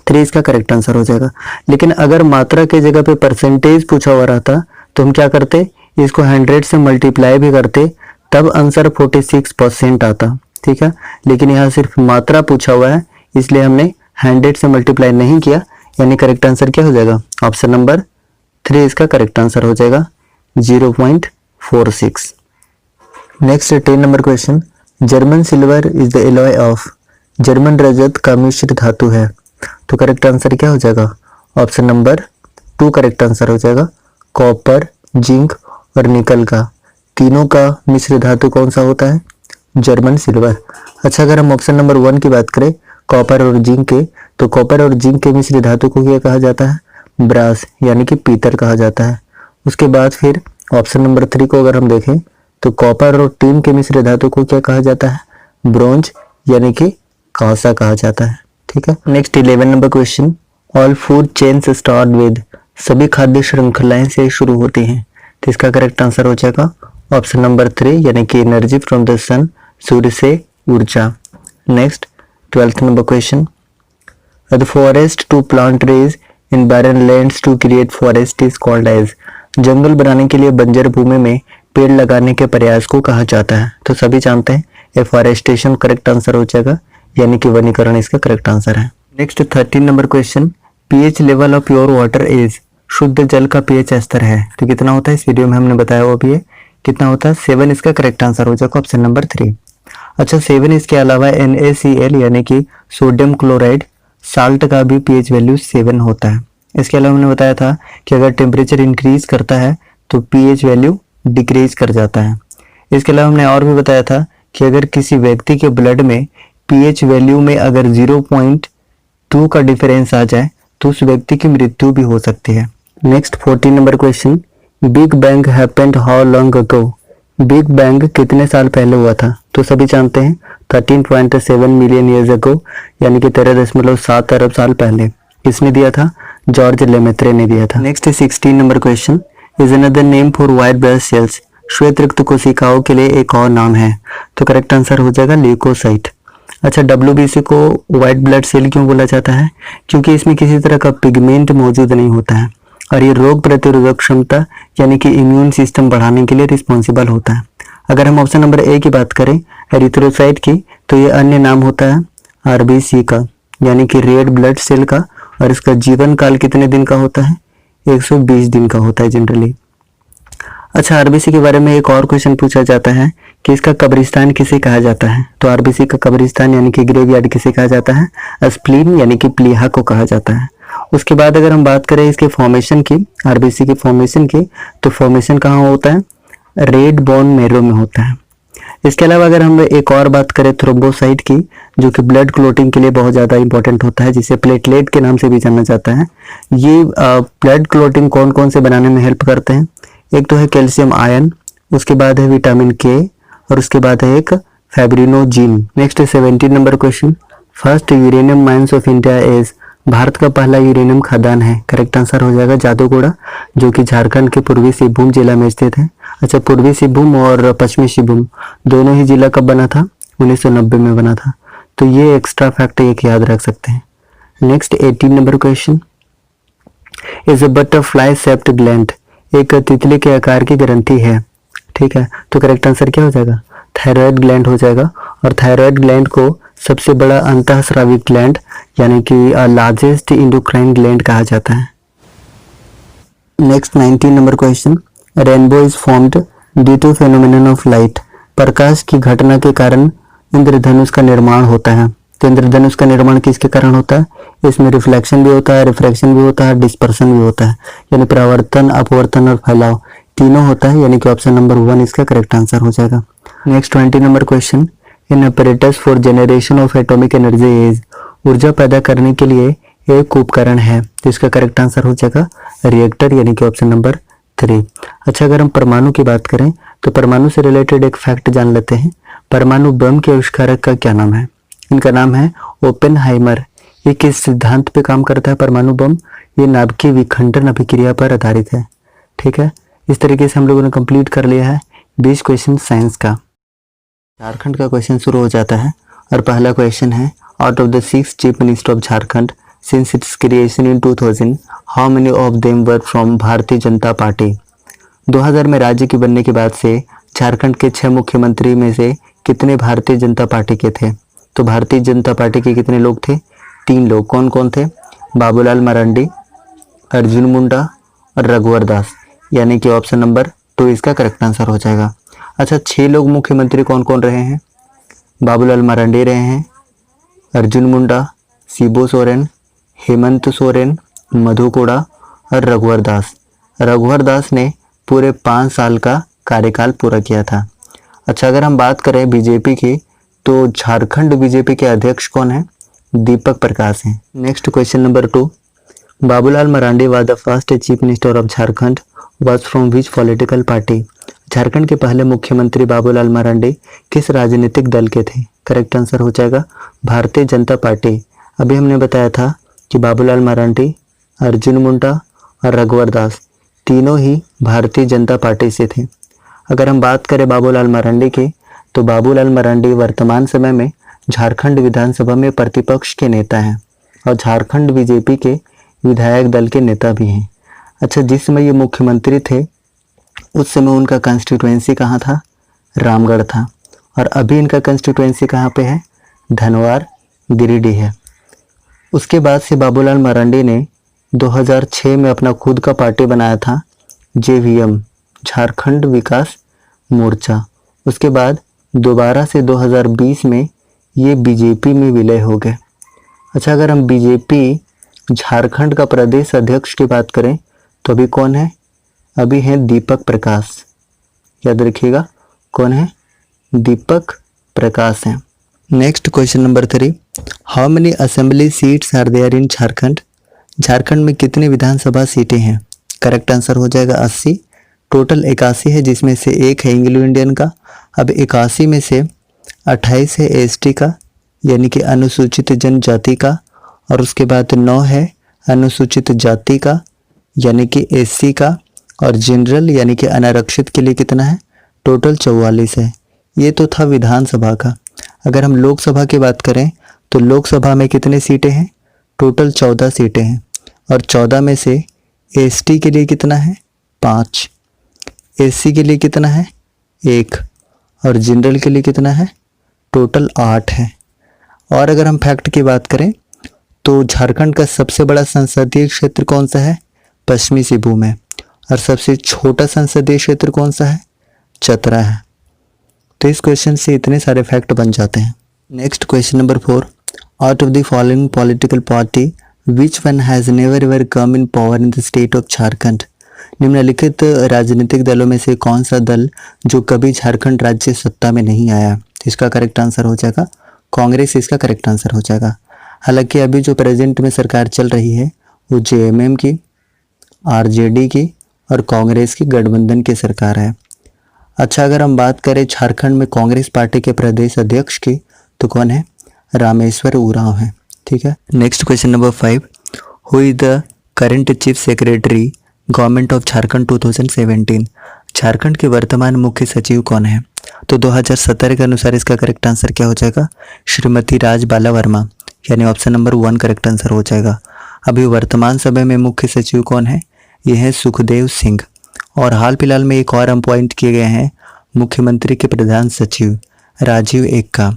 [SPEAKER 2] 3 इसका करेक्ट आंसर हो जाएगा। लेकिन अगर मात्रा के जगह पे परसेंटेज पूछा हुआ रहता तो हम क्या करते? इसको 100 से मल्टीप्लाई भी करते, तब आंसर 46% आता, ठीक है। लेकिन यहाँ सिर्फ मात्रा पूछा हुआ है, इसलिए हमने 100 से मल्टीप्लाई नहीं किया, यानी करेक्ट आंसर क्या हो जाएगा? ऑप्शन नंबर 3 इसका करेक्ट आंसर हो जाएगा, 0.46। Next 10 number question, German silver is the alloy of, German रजत का मिश्र धातु है, तो करेक्ट आंसर क्या हो जाएगा? ऑप्शन नंबर 2 करेक्ट आंसर हो जाएगा। कॉपर, जिंक और निकल का तीनों का मिश्र धातु कौन सा होता है? German silver. अच्छा, अगर हम ऑप्शन नंबर 1 की बात करें, कॉपर और जिंक के, तो कॉपर और जिंक के मिश्र धातु को क्या कहा जाता है? ब्रास, यानी कि पीतल कहा जाता है। उसके बाद फिर ऑप्शन नंबर 3 को अगर हम देखें तो कॉपर और टिन के मिश्र धातु को क्या कहा जाता है? ब्रोंज, यानी कि कांसा कहा जाता है, ठीक है। Next 11 number question, all food chains start with, सभी खाद्य श्रृंखलाएं से शुरू होती हैं। तो इसका करेक्ट आंसर हो जाएगा ऑप्शन नंबर 3 यानी कि एनर्जी फ्रॉम द सन, सूर्य से ऊर्जा। Next 12th number question, the forest to plant trees in barren lands to create forest is called as, जंगल बनाने के लिए बंजर भूमि में पेड़ लगाने के प्रयास को कहा जाता है। तो सभी जानते हैं एफॉरेस्टेशन करेक्ट आंसर हो जाएगा, यानी कि वनीकरण इसका करेक्ट आंसर है। Next 13 number question, pH level of pure water is, शुद्ध जल का पीएच स्तर है तो कितना होता है, इस वीडियो में हमने बताया वो भी है, कितना होता है 7, इसका करेक्ट आंसर हो जाएगा ऑप्शन नंबर 3। अच्छा 7 इसके अलावा NaCl यानी कि सोडियम क्लोराइड साल्ट का भी पीएच वैल्यू 7 होता है। इसके अलावा हमने बताया था कि अगर टेम्परेचर इंक्रीज करता है तो पीएच वैल्यू डिक्रीज कर जाता है। इसके अलावा हमने और भी बताया था कि अगर किसी व्यक्ति के ब्लड में पीएच वैल्यू में अगर 0.2 का डिफरेंस आ जाए तो उस व्यक्ति की मृत्यु भी हो सकती है। Next 14 number question, big bang happened how long ago, big bang कितने साल पहले हुआ था, तो सभी जानते हैं 13.7 मिलियन ईयर्स अगो, यानी कि 13.7 अरब साल पहले। किसने दिया था, जॉर्ज लेमेत्रे ने दिया था। Next 16 number question, is another name for white blood cells, श्वेत रक्त कोशिकाओं के लिए एक और नाम है, तो करेक्ट आंसर हो जाएगा ल्यूकोसाइट। अच्छा WBC को व्हाइट ब्लड सेल क्यों बोला जाता है, क्योंकि इसमें किसी तरह का पिगमेंट मौजूद नहीं होता है और ये रोग प्रतिरोधक क्षमता यानी कि इम्यून सिस्टम बढ़ाने के लिए रिस्पॉन्सिबल होता है। अगर हम ऑप्शन नंबर ए की बात करें एरिथ्रोसाइट की, तो ये अन्य नाम होता है RBC का, यानी कि रेड ब्लड सेल का, और इसका जीवन काल कितने दिन का होता है, 120 दिन का होता है जनरली। अच्छा RBC के बारे में एक और क्वेश्चन पूछा जाता है कि इसका कब्रिस्तान किसे कहा जाता है, तो RBC का कब्रिस्तान यानी कि ग्रेवयार्ड किसे कहा जाता है, स्प्लीन यानी कि प्लीहा को कहा जाता है। उसके बाद अगर हम बात करें इसके फॉर्मेशन की, RBC की फॉर्मेशन की, तो फॉर्मेशन कहाँ होता है, रेड बोन मैरो में होता है। इसके अलावा अगर हम एक और बात करें थ्रोम्बोसाइट की, जो कि ब्लड क्लोटिंग के लिए बहुत ज़्यादा इंपॉर्टेंट होता है, जिसे प्लेटलेट के नाम से भी जाना जाता है। ये ब्लड क्लोटिंग कौन कौन से बनाने में हेल्प करते हैं, एक तो है कैल्शियम आयन, उसके बाद है विटामिन K, और उसके बाद है एक fibrinogen. Next 17 number question, first uranium mines of India is, भारत का पहला यूरेनियम खदान है, करेक्ट आंसर हो जाएगा जादूगोड़ा, जो कि झारखंड के पूर्वी सिंहभूम जिला में स्थित है। अच्छा पूर्वी सिंहभूम और पश्चिमी सिंहभूम दोनों ही जिला कब बना था, 1990 में बना था, तो ये एक्स्ट्रा फैक्ट एक याद रख सकते हैं। Next 18 number question, is a butterfly shaped gland, एक तितली के आकार की ग्रंथि है, ठीक है, तो करेक्ट आंसर क्या हो जाएगा, थायराइड ग्लैंड हो जाएगा। और थायराइड ग्लैंड को सबसे बड़ा अंतःस्रावी ग्लैंड यानी कि लार्जेस्ट इंडोक्राइन ग्लैंड कहा जाता है। Next 19 number question, rainbow is formed due to phenomenon of light, प्रकाश की घटना के कारण इंद्रधनुष का निर्माण होता है। तो इंद्रधनुष का निर्माण किसके कारण होता है, इसमें रिफ्लेक्शन भी होता है, रिफ्रैक्शन भी होता है, डिस्पर्सन भी होता है, यानी परावर्तन, अपवर्तन और फैलाव तीनों होता है, यानी कि ऑप्शन नंबर 1 इसका करेक्ट आंसर हो जाएगा। Next 20 number question, in apparatus for generation of atomic energy is, ऊर्जा पैदा करने के लिए एक उपकरण है, तो इसका करेक्ट आंसर हो जाएगा रिएक्टर, यानी कि ऑप्शन नंबर 3। अच्छा अगर हम परमाणु की बात करें तो परमाणु से रिलेटेड एक फैक्ट जान लेते हैं, परमाणु बम के आविष्कारक का क्या नाम है, इनका नाम है ओपेनहाइमर। ये किस सिद्धांत पे काम करता है परमाणु बम, ये नाभिकीय विखंडन अभिक्रिया पर आधारित है, ठीक है। इस तरीके से हम लोगों ने कंप्लीट कर लिया है 20 क्वेश्चन साइंस का। झारखंड का क्वेश्चन शुरू हो जाता है और पहला क्वेश्चन है, out of the 6 chief minister of Jharkhand since it's creation in 2000 how many of them were from Bharatiya Janata party. 2000 में राज्य के बनने के बाद से झारखंड के 6 मुख्यमंत्री में से कितने भारतीय जनता पार्टी के थे, तो भारतीय जनता पार्टी के कितने लोग थे, 3 लोग। कौन कौन थे, बाबूलाल मरांडी, अर्जुन मुंडा और रघुवर दास, यानी कि ऑप्शन नंबर 2 इसका करेक्ट आंसर हो जाएगा। अच्छा 6 लोग मुख्यमंत्री कौन कौन रहे हैं, बाबूलाल मरांडी रहे हैं, अर्जुन मुंडा, शिबू सोरेन, हेमंत सोरेन, मधु कोड़ा और रघुवर दास। रघुवर दास ने पूरे 5 साल का कार्यकाल पूरा किया था। अच्छा अगर हम बात करें बीजेपी की, तो झारखंड बीजेपी के अध्यक्ष कौन है, दीपक प्रकाश हैं। Next question number 2, Babulal Marandi was the first chief minister of Jharkhand was from which political party. Jharkhand के पहले मुख्यमंत्री बाबूलाल मरांडी किस राजनीतिक दल के थे, करेक्ट आंसर हो जाएगा भारतीय जनता पार्टी। अभी हमने बताया था कि बाबूलाल मरांडी, अर्जुन मुंडा और रघुवर दास तीनों ही भारतीय जनता पार्टी से थे। अगर हम बात करें बाबूलाल मरांडी की, तो बाबूलाल मरांडी वर्तमान समय में झारखंड विधानसभा में प्रतिपक्ष के नेता हैं और झारखंड बीजेपी के विधायक दल के नेता भी हैं। अच्छा, जिस समय ये मुख्यमंत्री थे उस समय उनका कंस्टिट्यूएंसी कहाँ था? रामगढ़ था। और अभी इनका कंस्टिट्यूएंसी कहाँ पे है? धनवार, गिरिडीह है। उसके बाद से बाबूलाल मरांडी ने 2006 में अपना खुद का पार्टी बनाया था, जेवीएम, झारखंड विकास मोर्चा। उसके बाद दोबारा से 2020 में ये बीजेपी में विलय हो गए। अच्छा, अगर हम बीजेपी झारखंड का प्रदेश अध्यक्ष की बात करें तो अभी कौन है? अभी हैं दीपक प्रकाश। याद रखिएगा, कौन है? दीपक प्रकाश हैं। Next question number 3, how many assembly seats are there in Jharkhand? Jharkhand में कितनी विधानसभा सीटें हैं? करेक्ट आंसर हो जाएगा 80। टोटल 81 है, जिसमें से एक है एंग्लो इंडियन का। अब 81 में से 28 है एसटी का, यानी कि अनुसूचित जनजाति का, और उसके बाद 9 है अनुसूचित जाति का, यानी कि एससी का, और जनरल यानी कि अनारक्षित के लिए कितना है? टोटल 44 है। ये तो था विधानसभा का। अगर हम लोकसभा की बात करें तो लोकसभा में कितने सीटें हैं? टोटल 14 सीटें हैं, और 14 में से एसटी के लिए कितना है? 5, एससी के लिए कितना है? 1, और जनरल के लिए कितना है? टोटल 8 है। और अगर हम फैक्ट की बात करें तो झारखंड का सबसे बड़ा संसदीय क्षेत्र कौन सा है? पश्चिमी सिंहभूम है। और सबसे छोटा संसदीय क्षेत्र कौन सा है? चतरा है। तो इस क्वेश्चन से इतने सारे फैक्ट बन जाते हैं। Next question number 4, out of the following political party which one has never ever come in power in the state of Jharkhand? निम्नलिखित राजनीतिक दलों में से कौन सा दल जो कभी झारखंड राज्य सत्ता में नहीं आया? इसका करेक्ट आंसर हो जाएगा कांग्रेस। इसका करेक्ट आंसर हो जाएगा। हालांकि अभी जो प्रेजेंट में सरकार चल रही है वो जेएमएम की, आरजेडी की और कांग्रेस की गठबंधन की सरकार है। अच्छा, अगर हम बात करें झारखंड में कांग्रेस पार्टी के प्रदेश अध्यक्ष की तो कौन है? रामेश्वर उरांव है। ठीक है। Next question number 5, who is the current chief secretary government of Jharkhand 2017? Jharkhand के वर्तमान मुख्य सचिव कौन है? तो 2017 के अनुसार इसका करेक्ट आंसर क्या हो जाएगा? श्रीमती राजबाला वर्मा, यानी ऑप्शन नंबर 1 करेक्ट आंसर हो जाएगा। अभी वर्तमान समय में मुख्य सचिव कौन है? ये है सुखदेव सिंह। और हाल फिलहाल में एक और अपॉइंट किए गए हैं मुख्यमंत्री के प्रधान सचिव राजीव एक्का।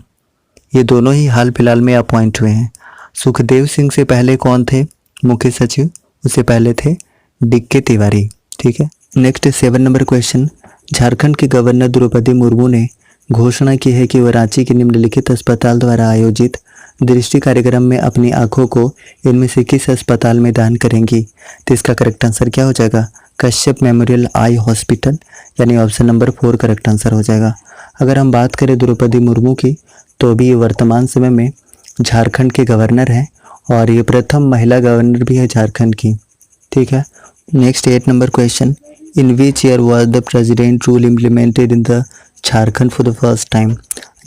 [SPEAKER 2] ये दोनों ही हाल फिलहाल में अपॉइंट हुए हैं। सुखदेव सिंह से पहले कौन थे मुख्य सचिव? उससे पहले थे डीके तिवारी। ठीक है। नेक्स्ट 7 नंबर क्वेश्चन, झारखंड के गवर्नर द्रौपदी मुर्मू ने घोषणा की है कि वह रांची के निम्नलिखित अस्पताल द्वारा आयोजित दृष्टि कार्यक्रम में अपनी आंखों को इनमें से किस अस्पताल में दान करेंगी? तो इसका करेक्ट आंसर क्या हो जाएगा? कश्यप मेमोरियल आई हॉस्पिटल, यानी ऑप्शन नंबर 4 करेक्ट आंसर हो जाएगा। अगर हम बात करें द्रौपदी मुर्मू की तो अभी ये वर्तमान समय में झारखंड के गवर्नर हैं और ये प्रथम महिला गवर्नर भी है झारखंड की। ठीक है। Next 8 number question, in which year was the president rule implemented in the Jharkhand for the first time?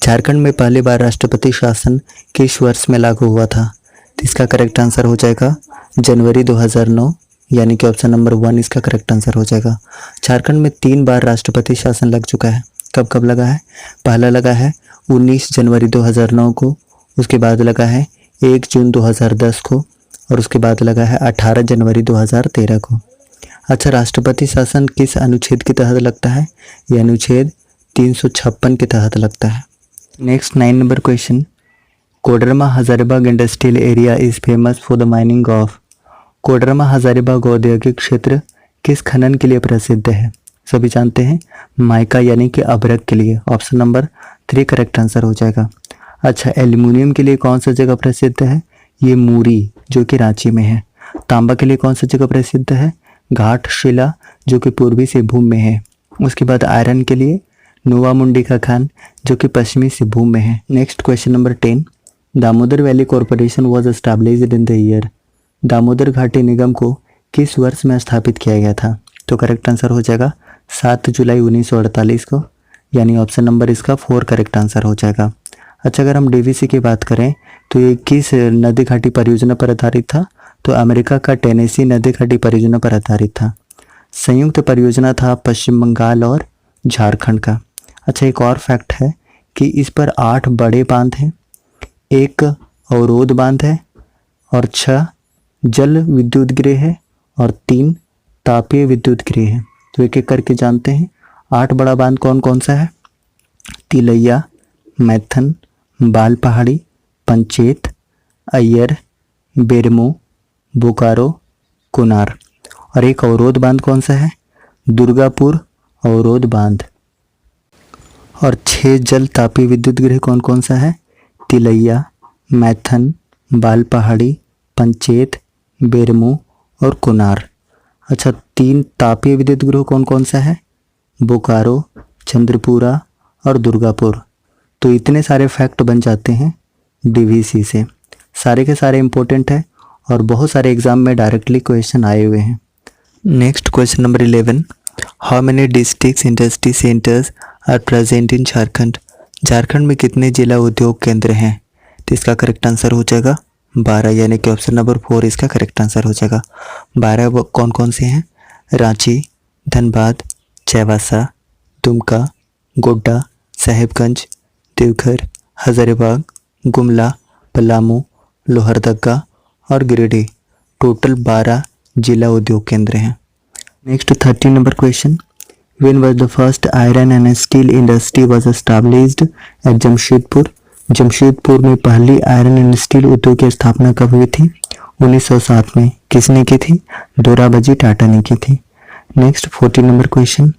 [SPEAKER 2] Jharkhand में पहली बार राष्ट्रपति शासन किस वर्ष में लागू हुआ था? तो इसका करेक्ट आंसर हो जाएगा जनवरी 2009, यानी कि ऑप्शन नंबर 1 इसका करेक्ट आंसर हो जाएगा। झारखंड में 3 बार राष्ट्रपति शासन लग चुका है। कब कब लगा है? पहला लगा है 19 जनवरी 2009 को, उसके बाद लगा है 1 जून 2010 को, और उसके बाद लगा है 18 जनवरी 2013 को। अच्छा, राष्ट्रपति शासन किस अनुच्छेद के तहत लगता है? यह अनुच्छेद 356 के तहत लगता है। Next 9 number question, Koderma Hazaribagh industrial area is famous for the mining of? Koderma Hazaribagh औद्योगिक क्षेत्र किस खनन के लिए प्रसिद्ध है? सभी जानते हैं, माइका यानी कि अभ्रक के लिए। ऑप्शन नंबर 3 करेक्ट आंसर हो जाएगा। अच्छा, एल्युमिनियम के लिए कौन सा जगह प्रसिद्ध है? ये मूरी, जो कि रांची में है। तांबा के लिए कौन सा जगह प्रसिद्ध है? घाटशिला, जो कि पूर्वी सिंहभूम में है। उसके बाद आयरन के लिए नोवा मुंडी का खान, जो कि पश्चिमी सिंहभूम में है। Next question number 10, Damodar valley corporation was established in the year? Damodar घाटी निगम को किस वर्ष में स्थापित किया गया था? तो करेक्ट आंसर हो जाएगा 7 जुलाई 1948 को, यानी ऑप्शन नंबर इसका 4 करेक्ट आंसर हो जाएगा। अच्छा, अगर हम डीवीसी की बात करें तो ये किस नदी घाटी परियोजना पर आधारित था? तो अमेरिका का टेनेसी नदी घाटी परियोजना पर आधारित था। संयुक्त परियोजना था पश्चिम बंगाल और झारखंड का। अच्छा, एक और फैक्ट है कि इस पर 8 बड़े बांध हैं, 1 अवरोध बांध है और 6 जल विद्युत गृह है और 3 तापीय विद्युत गृह है। तो एक एक करके जानते हैं। 8 बड़ा बांध कौन कौन सा है? तिलैया, मैथन, बाल पहाड़ी, पंचेत, अय्यर, बेरमो, बोकारो, कुनार। और एक अवरोध बांध कौन सा है? दुर्गापुर अवरोध बांध। और 6 जल तापीय विद्युत गृह कौन कौन सा है? तिलैया, मैथन, बाल पहाड़ी, पंचेत, बेरमो और कुनार। अच्छा, 3 तापीय विद्युत गृह कौन कौन सा है? बोकारो, चंद्रपुरा और दुर्गापुर। तो इतने सारे फैक्ट बन जाते हैं डीवीसी से। सारे के सारे इंपॉर्टेंट है और बहुत सारे एग्जाम में डायरेक्टली क्वेश्चन आए हुए हैं। Next question number 11, how many district industry centres are present in Jharkhand? Jharkhand में कितने जिला उद्योग केंद्र हैं? तो इसका करेक्ट आंसर हो जाएगा 12, यानी कि ऑप्शन नंबर 4 इसका करेक्ट आंसर हो जाएगा। 12 कौन कौन से हैं? रांची, धनबाद, चाईबासा, दुमका, गोड्डा, साहिबगंज, देवघर, हजारीबाग, गुमला, पलामू, लोहरदगा और गिरिडीह। टोटल 12 जिला उद्योग केंद्र हैं। Next 13 number question, when was the first iron and steel industry was established eight Jamshedpur? Jamshedpur में पहली आयरन एंड स्टील उद्योग की स्थापना कब हुई थी? 1907 में। किसने की थी? दोराबजी टाटा ने की थी। Next 14 number question,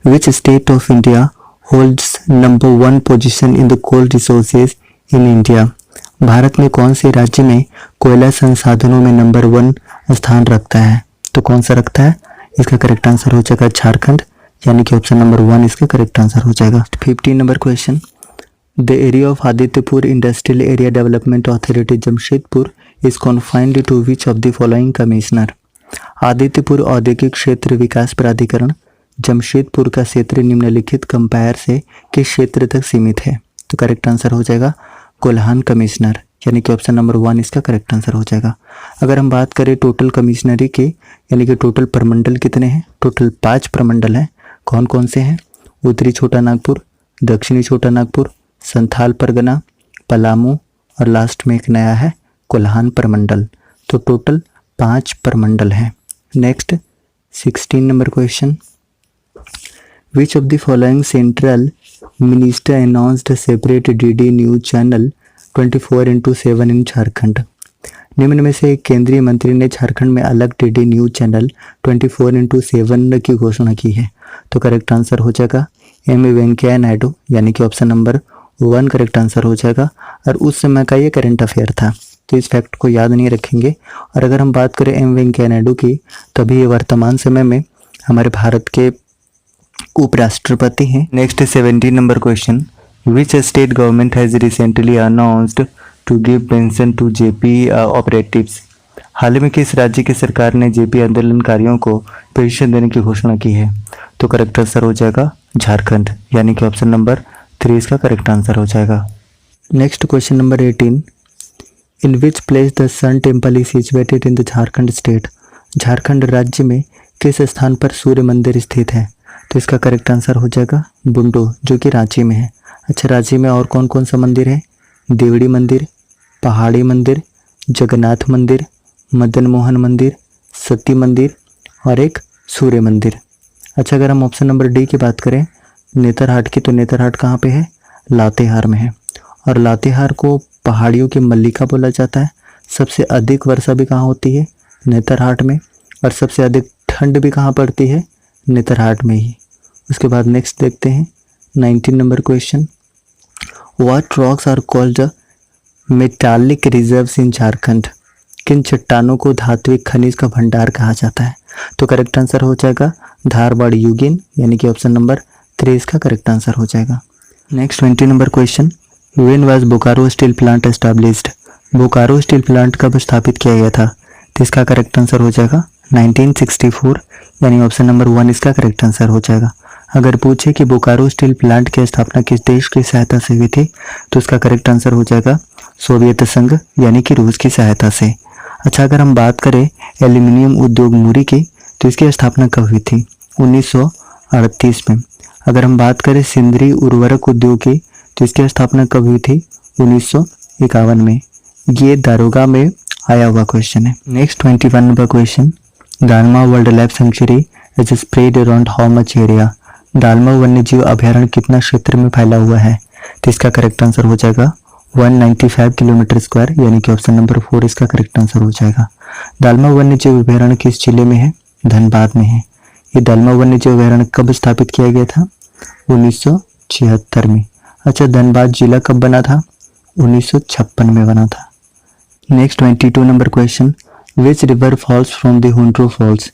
[SPEAKER 2] which state of India holds number 1 position in the coal resources in India? Bharat में कौन से राज्य में कोयला संसाधनों में नंबर 1 स्थान रखता है? तो कौन सा रखता है? इसका करेक्ट आंसर हो जाएगा झारखंड, यानी कि ऑप्शन नंबर 1 इसका करेक्ट आंसर हो जाएगा। 15 number question, the area of Adityapur industrial area development authority Jamshedpur is confined to which of the following commissioner? Adityapur औद्योगिक क्षेत्र विकास प्राधिकरण जमशेदपुर का क्षेत्र निम्नलिखित कंपायर से किस क्षेत्र तक सीमित है? तो करेक्ट आंसर हो जाएगा कोल्हान कमिश्नर, यानी कि ऑप्शन नंबर 1 इसका करेक्ट आंसर हो जाएगा। अगर हम बात करें टोटल कमिश्नरी के, यानी कि टोटल प्रमंडल कितने हैं? टोटल 5 प्रमंडल हैं। कौन कौन से हैं? उत्तरी छोटा नागपुर, दक्षिणी छोटा नागपुर, संथाल परगना, पलामू और लास्ट में एक नया है कोल्हान प्रमंडल। तो टोटल 5 प्रमंडल हैं। Next 16 number question, which of the following central minister announced separate DD news channel 24/7 इन झारखंड? निम्न में से केंद्रीय मंत्री ने झारखंड में अलग डीडी न्यूज चैनल 24/7 की घोषणा की है? तो करेक्ट आंसर हो जाएगा एम वेंकैया नायडू, यानी कि ऑप्शन नंबर 1 करेक्ट आंसर हो जाएगा। और उस समय का ये करंट अफेयर था, तो इस फैक्ट को याद नहीं रखेंगे। और अगर हम बात करें एम वेंकैया नायडू की, तभी ये वर्तमान समय में हमारे भारत के उपराष्ट्रपति हैं। Next 17 number question, which state government has recently announced to give pension to JP operatives? हाल में किस राज्य की सरकार ने जेपी आंदोलनकारियों को पेंशन देने की घोषणा की है? तो करेक्ट आंसर हो जाएगा झारखंड, यानी कि ऑप्शन नंबर 3 इसका करेक्ट आंसर हो जाएगा। Next question number 18, in which place the sun temple is situated in the Jharkhand state? Jharkhand राज्य में किस स्थान पर सूर्य मंदिर स्थित है? तो इसका करेक्ट आंसर हो जाएगा बुंडू, जो कि रांची में है। अच्छा, रांची में और कौन कौन सा मंदिर है? देवड़ी मंदिर, पहाड़ी मंदिर, जगन्नाथ मंदिर, मदन मोहन मंदिर, सती मंदिर और एक सूर्य मंदिर। अच्छा, अगर हम ऑप्शन नंबर डी की बात करें नेतरहाट की, तो नेतरहाट कहाँ पे है? लातेहार में है। और लातेहार को पहाड़ियों की मल्लिका बोला जाता है। सबसे अधिक वर्षा भी कहाँ होती है? नेतरहाट में। और सबसे अधिक ठंड भी कहाँ पड़ती है? नेतरहाट में ही। उसके बाद नेक्स्ट देखते हैं 19 number question, what rocks are called metallic reserves in Jharkhand? किन चट्टानों को धात्विक खनिज का भंडार कहा जाता है? तो करेक्ट आंसर हो जाएगा धारवाड़ यूगिन, यानी कि ऑप्शन नंबर 3 इसका करेक्ट आंसर हो जाएगा। Next 20 number question, when was Bokaro steel plant established? Bokaro steel plant कब स्थापित किया गया था? तो इसका करेक्ट आंसर हो जाएगा 1964, यानी ऑप्शन नंबर 1 इसका करेक्ट आंसर हो जाएगा। अगर पूछे कि बोकारो स्टील प्लांट की स्थापना किस देश की सहायता से हुई थी, तो इसका करेक्ट आंसर हो जाएगा सोवियत संघ, यानी कि रूस की सहायता से। अच्छा, अगर हम बात करें एल्यूमिनियम उद्योग मुरी की, तो इसकी स्थापना कब हुई थी? 1938 में। अगर हम बात करें सिंदरी उर्वरक उद्योग की, तो इसकी स्थापना कब हुई थी? 1951 में। ये दारोगा में आया हुआ क्वेश्चन है। Next 21 number question, dalma wild life sanctuary is spread around how much area? Dalma वन्यजीव अभ्यारण्य कितना क्षेत्र में फैला हुआ है? तो इसका करेक्ट आंसर हो जाएगा 195 किलोमीटर स्क्वायर, यानी कि ऑप्शन नंबर 4 इसका करेक्ट आंसर हो जाएगा। दालमा वन्यजीव अभ्यारण्य किस जिले में है? धनबाद में है। ये दालमा वन्यजीव अभ्यारण्य कब स्थापित किया गया था? 1976 में। अच्छा, धनबाद जिला कब बना था? 1956 में बना था। Next 22 number question, which river falls from the Hundru falls?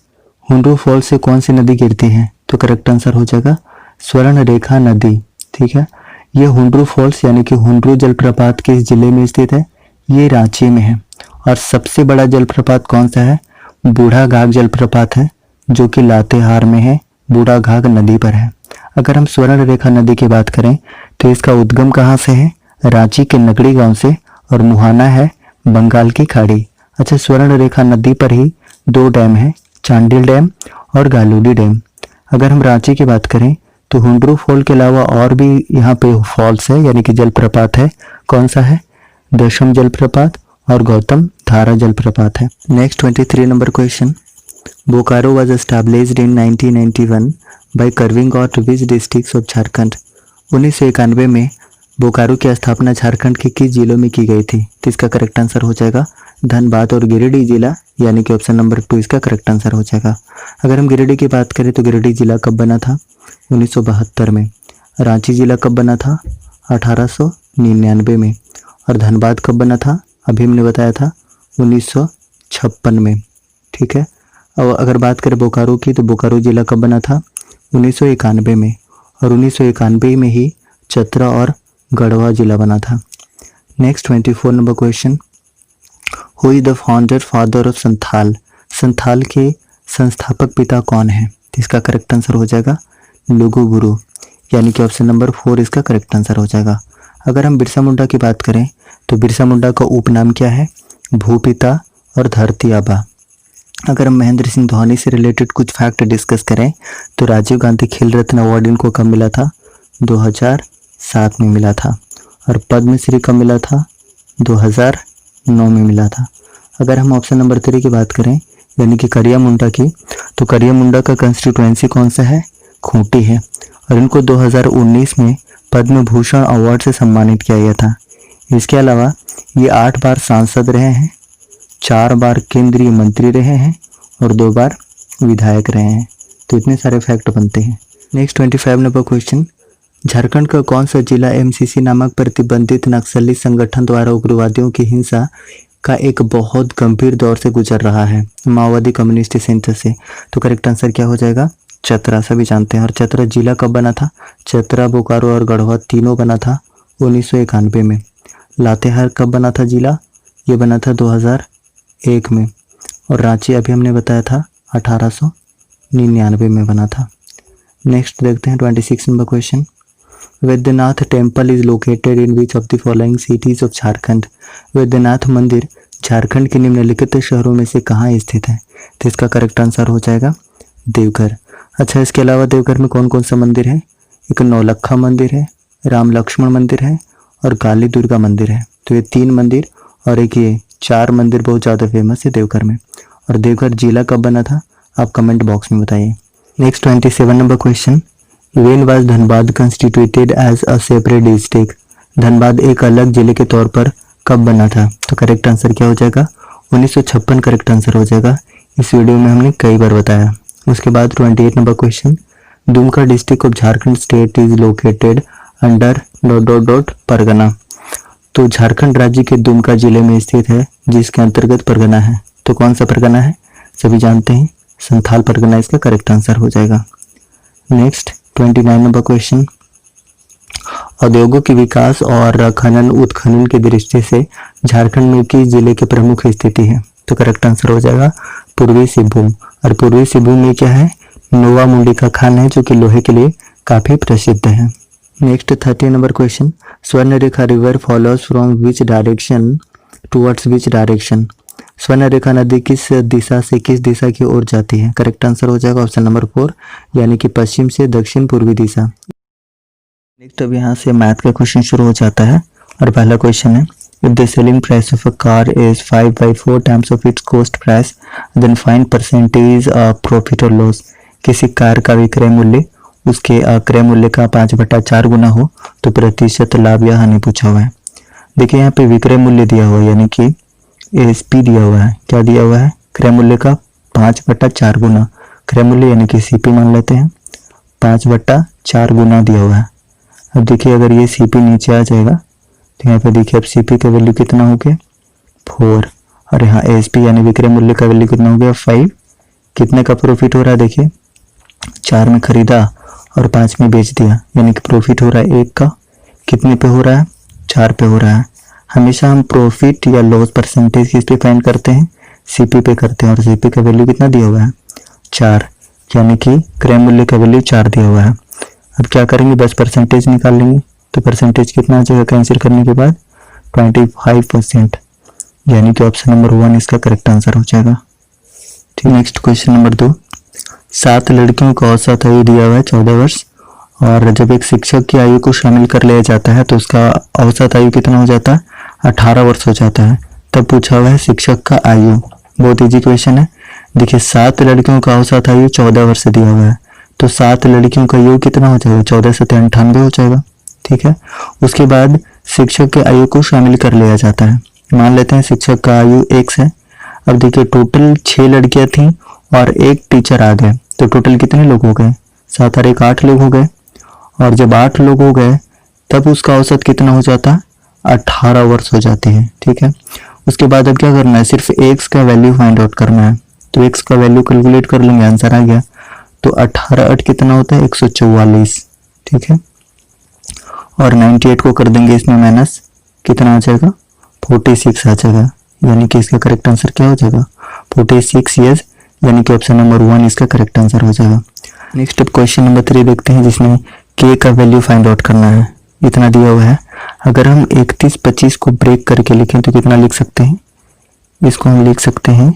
[SPEAKER 2] Hundru falls से कौन सी नदी गिरती है? तो करेक्ट आंसर हो जाएगा स्वर्ण रेखा नदी। ठीक है, ये हुंड्रो फॉल्स यानी कि हुंड्रो जलप्रपात किस जिले में स्थित है? ये रांची में है। और सबसे बड़ा जलप्रपात कौन सा है? बूढ़ा घाघ जलप्रपात है, जो कि लातेहार में है, बूढ़ा घाघ नदी पर है। अगर हम स्वर्ण रेखा नदी की बात करें, तो इसका उद्गम कहाँ से है? रांची के नगड़ी गांव से, और मुहाना है बंगाल की खाड़ी। अच्छा, स्वर्ण रेखा नदी पर ही 2 डैम है, चांडिल डैम और गालूडी डैम। अगर हम रांची की बात करें, तो हुंड्रो फॉल के अलावा और भी यहाँ पे फॉल्स है, यानी कि जलप्रपात है। कौन सा है? दशम जलप्रपात और गौतम धारा जलप्रपात है। Next 23 number question, Bokaro was established in 1991 by carving out which districts of Jharkhand? 1991 में बोकारो की स्थापना झारखंड के किस जिलों में की गई थी? तो इसका करेक्ट आंसर हो जाएगा धनबाद और गिरिडीह जिला, यानी कि ऑप्शन नंबर 2 इसका करेक्ट आंसर हो जाएगा। अगर हम गिरिडीह की बात करें, तो गिरिडीह जिला कब बना था? 1972 में। रांची जिला कब बना था? 1899 में। और धनबाद कब बना था? अभी हमने बताया था 1956 में। ठीक है, और अगर बात करें बोकारो की, तो बोकारो जिला कब बना था? 1991 में। और 1991 में ही चतरा और गढ़वा जिला बना था। Next 24 number question, who is the founder father of Santhal? Santhal के संस्थापक पिता कौन है? इसका करेक्ट आंसर हो जाएगा लुगु गुरु, यानी कि ऑप्शन नंबर 4 इसका करेक्ट आंसर हो जाएगा। अगर हम बिरसा मुंडा की बात करें, तो बिरसा मुंडा का उपनाम क्या है? भूपिता और धरती आबा। अगर हम महेंद्र सिंह धोनी से रिलेटेड कुछ फैक्ट डिस्कस करें, तो राजीव गांधी खेल रत्न अवार्ड इनको कब मिला था? 2007 में मिला था। और पद्मश्री कब मिला था? 2009 में मिला था। अगर हम ऑप्शन नंबर 3 की बात करें, यानी कि करिया मुंडा की, तो करिया मुंडा का कंस्टिट्यूएंसी कौन सा है? खूंटी है। और इनको 2019 में पद्म भूषण अवार्ड से सम्मानित किया गया था। इसके अलावा ये 8 बार सांसद रहे हैं, 4 बार केंद्रीय मंत्री रहे हैं और 2 बार विधायक रहे हैं। तो इतने सारे फैक्ट बनते हैं। नेक्स्ट 25 नंबर क्वेश्चन, झारखंड का कौन सा जिला एमसीसी नामक प्रतिबंधित नक्सली संगठन द्वारा उग्रवादियों की हिंसा का एक बहुत गंभीर दौर से गुजर रहा है? माओवादी कम्युनिस्ट सेंटर से। तो करेक्ट आंसर क्या हो जाएगा? चतरा, सभी जानते हैं। और चतरा जिला कब बना था? चतरा, बोकारो और गढ़वा तीनों बना था 1991 में। लातेहार कब बना था जिला? ये बना था 2001 में। और रांची अभी हमने बताया था 1899 में बना था। नेक्स्ट देखते हैं 26 number question, Vaidyanath temple is located in which of the following cities of Jharkhand? Vaidyanath मंदिर झारखंड के निम्नलिखित शहरों में से कहाँ स्थित है? तो इसका करेक्ट आंसर हो जाएगा देवघर। अच्छा, इसके अलावा देवघर में कौन कौन सा मंदिर है? एक नौलखा मंदिर है, राम लक्ष्मण मंदिर है और काली दुर्गा मंदिर है। तो ये 3 मंदिर और एक ये 4 मंदिर बहुत ज़्यादा फेमस है देवघर में। और देवघर जिला कब बना था? आप कमेंट बॉक्स में बताइए। Next 27 number question, when was Dhanbad constituted as a separate district? Dhanbad एक अलग जिले के तौर पर कब बना था? तो करेक्ट आंसर क्या हो जाएगा? 1956 करेक्ट आंसर हो जाएगा। इस वीडियो में हमने कई बार बताया। उसके बाद 28 number question, Dumka district of Jharkhand state is located under ... Pargana? तो झारखंड राज्य के दुमका जिले में स्थित है, जिसके अंतर्गत परगना है। तो कौन सा परगना है? सभी जानते हैं, संथाल परगना इसका करेक्ट आंसर हो जाएगा। नेक्स्ट 29 नंबर क्वेश्चन, उद्योगों के विकास और खनन उत्खनन की दृष्टि से झारखंड में किस जिले की प्रमुख स्थिति है? तो करेक्ट आंसर हो जाएगा पूर्वी सिंहभूम। और पूर्वी सिंहभूम में क्या है? नोवा मुंडी का खान है, जो कि लोहे के लिए काफी प्रसिद्ध है। Next 30 number question, Swarnarekha river follows from which direction towards which direction? Swarnarekha नदी किस दिशा से किस दिशा की ओर जाती है? करेक्ट आंसर हो जाएगा ऑप्शन नंबर 4, यानी कि पश्चिम से दक्षिण पूर्वी दिशा। नेक्स्ट अब यहाँ से मैथ का क्वेश्चन शुरू हो जाता है और पहला क्वेश्चन है, if the selling price of a car is 5/4 times of its cost price then find percentage profit और लॉस। किसी कार का विक्रय मूल्य उसके क्रय मूल्य का 5/4 गुना हो तो प्रतिशत लाभ या हानि पूछा हुआ है। देखिए यहाँ पे विक्रय मूल्य दिया हुआ है, यानी कि एएसपी दिया हुआ है। क्या दिया हुआ है? क्रय मूल्य का 5/4 गुना। क्रय मूल्य यानी कि सीपी मान लेते हैं, 5/4 गुना दिया हुआ है। अब देखिए अगर ये सीपी नीचे आ जाएगा तो यहाँ पे देखिए अब सीपी का वैल्यू कितना हो गया 4, और यहाँ एएसपी यानी विक्रय मूल्य का वैल्यू कितना हो गया 5। कितने का प्रॉफिट हो रहा है? देखिए 4 में खरीदा और 5 में बेच दिया, यानी कि प्रॉफिट हो रहा है 1 का। कितने पे हो रहा है? 4 पे हो रहा है। हमेशा हम प्रॉफिट या लॉस परसेंटेज किस पे फाइंड करते हैं? सीपी पे करते हैं, और सीपी का वैल्यू कितना दिया हुआ है 4, यानी कि क्रय मूल्य का वैल्यू 4 दिया हुआ है। अब क्या करेंगे? बस परसेंटेज निकाल लेंगे, तो परसेंटेज कितना आ जाएगा कैंसिल करने के बाद? 25%, यानी कि ऑप्शन नंबर 1 इसका करेक्ट आंसर हो जाएगा। ठीक, नेक्स्ट क्वेश्चन नंबर 2, 7 लड़कियों का औसत आयु दिया हुआ है 14 वर्ष, और जब एक शिक्षक की आयु को शामिल कर लिया जाता है तो उसका औसत आयु कितना हो जाता है? 18 वर्ष हो जाता है। तब पूछा हुआ है शिक्षक का आयु। बहुत इजी क्वेश्चन है। देखिए 7 लड़कियों का औसत आयु 14 वर्ष दिया हुआ है, तो 7 लड़कियों का योग कितना हो जाएगा? 14 से 98 हो जाएगा। ठीक है, उसके बाद शिक्षक के आयु को शामिल कर लिया जाता है। मान लेते हैं शिक्षक का आयु x है। अब देखिए टोटल 6 लड़कियां थी और एक टीचर आ गए, तो टोटल कितने लोग हो गए? 7 और 1 8 लोग हो गए। और जब 8 लोग हो गए तब उसका औसत कितना हो जाता है? 18 वर्ष हो जाती है। ठीक है, उसके बाद अब क्या करना है? सिर्फ x का वैल्यू फाइंड आउट करना है। तो x का वैल्यू कैलकुलेट कर लेंगे, आंसर आ गया। तो 18 8 कितना होता है? 144। ठीक है, और 98 को कर देंगे इसमें माइनस, कितना आ जाएगा? 46 आ जाएगा, यानी कि इसका करेक्ट आंसर क्या हो जाएगा? 46 ईयर्स, यानी कि ऑप्शन नंबर 1 इसका करेक्ट आंसर हो जाएगा। नेक्स्ट अब क्वेश्चन नंबर 3 देखते हैं, जिसमें k का वैल्यू फाइंड आउट करना है। इतना दिया हुआ है। अगर हम 31 25 को ब्रेक करके लिखें तो कितना लिख सकते हैं? इसको हम लिख सकते हैं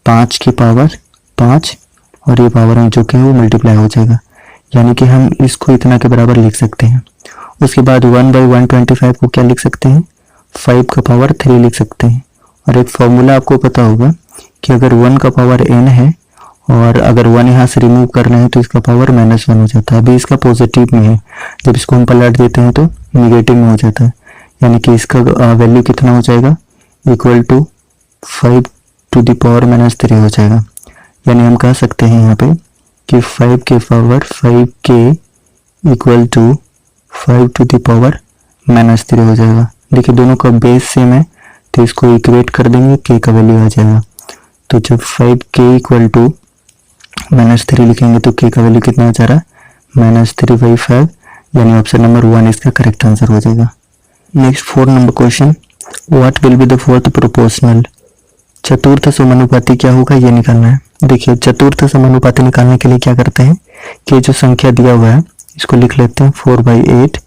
[SPEAKER 2] 5 की पावर 5, और ये पावर में जो कि वो मल्टीप्लाई हो जाएगा, यानी कि हम इसको इतना के बराबर लिख सकते हैं। उसके बाद 1/125 को क्या लिख सकते हैं? 5 का पावर 3 लिख सकते हैं। और एक फॉर्मूला आपको पता होगा कि अगर 1 का पावर n है और अगर 1 यहाँ से रिमूव करना है तो इसका पावर -1 हो जाता है। अभी इसका पॉजिटिव में है, जब इसको हम पलट देते हैं तो निगेटिव में हो जाता है, यानी कि इसका वैल्यू कितना हो जाएगा? Equal to 5 to the power -3 हो जाएगा। यानी हम कह सकते हैं यहाँ पे कि 5 के power 5k equal to 5 to the power -3 हो जाएगा। देखिए दोनों का बेस सेम है तो इसको इक्वेट कर देंगे, k का वैल्यू आ जाएगा। तो जब 5k इक्वल टू -3 लिखेंगे तो k का वैल्यू कितना हो जा रहा है? -3/5, यानी ऑप्शन नंबर 1 इसका करेक्ट आंसर हो जाएगा। Next 4 number question, what will be the fourth proportional? चतुर्थ समानुपाती क्या होगा ये निकालना है। देखिए चतुर्थ समानुपाती निकालने के लिए क्या करते हैं कि जो संख्या दिया हुआ है इसको लिख लेते हैं 4/8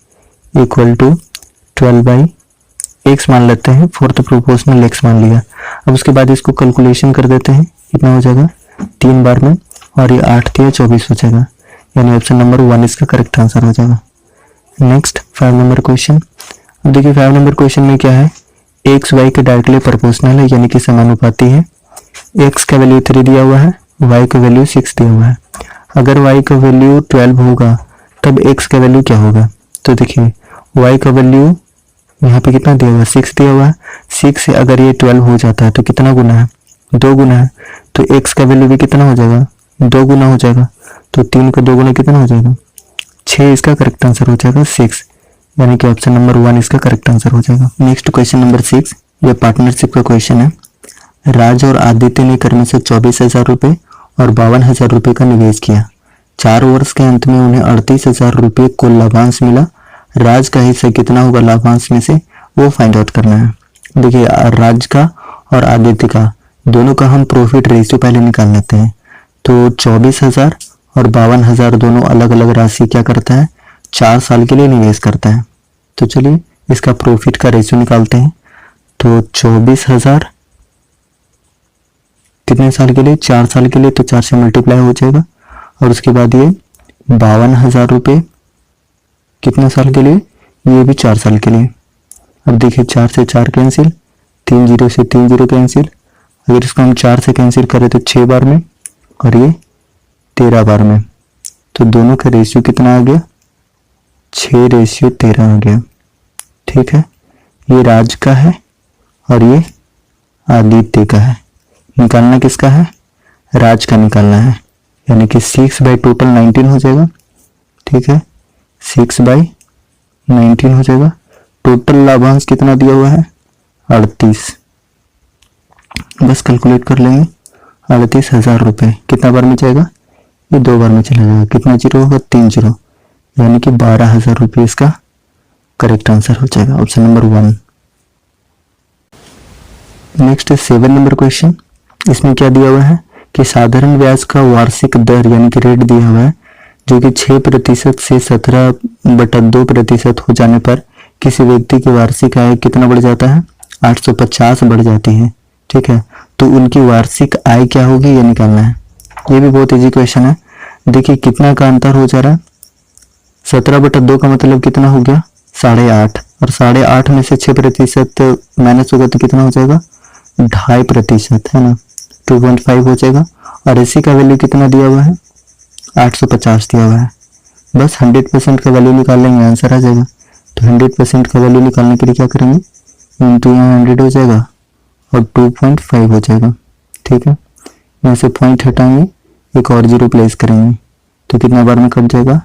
[SPEAKER 2] इक्वल टू 12/x मान लेते हैं। फोर्थ प्रोपोर्शनल x मान लिया। अब उसके बाद इसको कैलकुलेशन कर देते हैं, कितना हो जाएगा 3 बार में, और ये 8 3 24 हो जाएगा, यानी ऑप्शन नंबर 1 इसका करेक्ट आंसर हो जाएगा। Next 5 number question. अब देखिए 5 नंबर क्वेश्चन में क्या है, x y के डायरेक्टली प्रोपोर्शनल है, यानी कि समानुपाती है। x का वैल्यू 3 दिया हुआ है, y का वैल्यू 6 दिया हुआ है। अगर y का वैल्यू 12 होगा तब x का वैल्यू क्या होगा? तो देखिए y का वैल्यू यहाँ पे कितना दिया हुआ है? 6 दिया हुआ है। 6 से अगर ये 12 हो जाता है तो कितना गुना है? 2 गुना है। तो x का वैल्यू भी कितना हो जाएगा? 2 गुना हो जाएगा। तो 3 का 2 गुना कितना हो जाएगा? 6 इसका करेक्ट आंसर हो जाएगा 6, यानी कि ऑप्शन नंबर 1 इसका करेक्ट आंसर हो जाएगा। नेक्स्ट क्वेश्चन नंबर 6, ये पार्टनरशिप का क्वेश्चन है। राज और आदित्य ने कर्मी से 24,000 रुपये और 52,000 रुपये का निवेश किया। 4 वर्ष के अंत में उन्हें 38,000 रुपये को लाभांश मिला। राज का हिस्सा कितना होगा लाभांश में से, वो फाइंड आउट करना है। देखिए राज का और आदित्य का दोनों का हम प्रॉफिट रेशियो पहले निकाल लेते हैं। तो 24,000 और 52,000 दोनों अलग अलग राशि क्या करता है? 4 साल के लिए निवेश करता है। तो चलिए इसका प्रॉफिट का रेशियो निकालते हैं। तो 24,000 कितने साल के लिए, 4 साल के लिए, तो 4 से मल्टीप्लाई हो जाएगा। और उसके बाद ये 52,000 रुपये कितने साल के लिए, ये भी 4 साल के लिए। अब देखिए 4 से 4 कैंसिल, 3 जीरो से 3 जीरो कैंसिल, अगर इसको हम 4 से कैंसिल करें तो 6 बार में और ये 13 बार में, तो दोनों का रेशियो कितना आ गया, 6:13 आ गया। ठीक है, ये राज का है और ये आदित्य का है। निकालना किसका है, राज का निकालना है, यानी कि 6 बाई टोटल 19 हो जाएगा। ठीक है, 6 बाई 19 हो जाएगा। टोटल लाभांश कितना दिया हुआ है, 38। बस कैलकुलेट कर लेंगे, 38,000 रुपये कितना बार में जाएगा, ये 2 बार में चला जाएगा। कितना जीरो होगा, 3 जीरो, यानी कि 12,000 रुपये इसका करेक्ट आंसर हो जाएगा, option number 1। Next 7 number question. इसमें क्या दिया हुआ है कि साधारण ब्याज का वार्षिक दर यानी कि रेट दिया हुआ है जो कि 6% से 17/2% हो जाने पर किसी व्यक्ति की वार्षिक आय कितना बढ़ जाता है, 850 बढ़ जाती है। ठीक है, तो उनकी वार्षिक आय क्या होगी ये निकालना है। ये भी बहुत इजी क्वेश्चन है। देखिए कितना का अंतर हो जा रहा है, 17/2 का मतलब कितना हो गया, 8.5, और 8.5 में से 6% माइनस होगा तो कितना हो जाएगा, 2.5% है ना, 2.5 हो जाएगा। और इसी का वैल्यू कितना दिया हुआ है, 850 दिया हुआ है। बस 100% का वैल्यू निकाल लेंगे, आंसर आ जाएगा। तो 100% का वैल्यू निकालने के लिए क्या करेंगे, इंटू यहाँ 100 हो जाएगा और 2.5 हो जाएगा। ठीक है, यहाँ से पॉइंट हटाएंगे, एक और जीरो प्लेस करेंगे, तो कितना बार में कट जाएगा,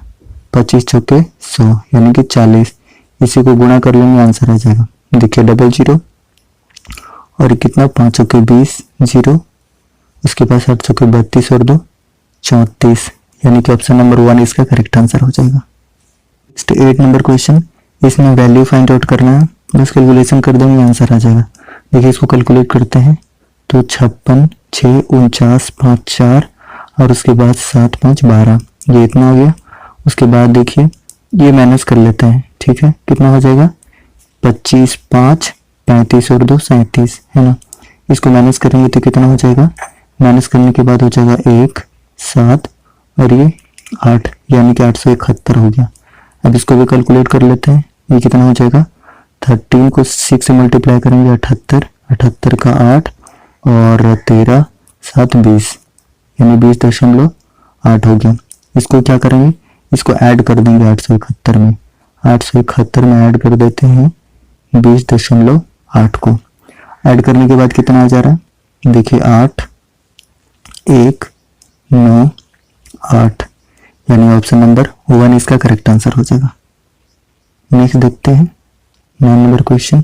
[SPEAKER 2] 25 चौके 100 यानी कि 40। इसी को गुणा कर लेंगे, आंसर आ जाएगा। देखिए डबल जीरो और कितना, 5 चौके 20 जीरो, उसके पास 8 चौके 32 और 2 34, यानी कि ऑप्शन नंबर 1 इसका करेक्ट आंसर हो जाएगा। Next 8 number question. इसमें वैल्यू फाइंड आउट करना है, बस कैलकुलेशन कर देंगे, आंसर आ जाएगा। देखिए इसको कैलकुलेट करते हैं तो 56, 6, 49, 5, 4 और उसके बाद 7, 5, 12, ये इतना हो गया। उसके बाद देखिए ये माइनस कर लेते हैं। ठीक है, कितना हो जाएगा, 25, 5, 35 और 2 37 है ना। इसको माइनस करेंगे तो कितना हो जाएगा, माइनस करने के बाद हो जाएगा 1, 7 और ये 8, यानी कि 871 हो गया। अब इसको भी कैलकुलेट कर लेते हैं, ये कितना हो जाएगा, 13 को 6 से मल्टीप्लाई करेंगे 78, 78 का 8 और 13, 7, 20, यानी 20.8 हो गया। इसको क्या करेंगे, इसको ऐड कर देंगे 871 में, 871 में ऐड कर देते हैं 20.8 को। ऐड करने के बाद कितना आ जा रहा है, देखिए 8, 1, 9, 8, यानी ऑप्शन नंबर 1 इसका करेक्ट आंसर हो जाएगा। नेक्स्ट देखते हैं 9 नंबर क्वेश्चन।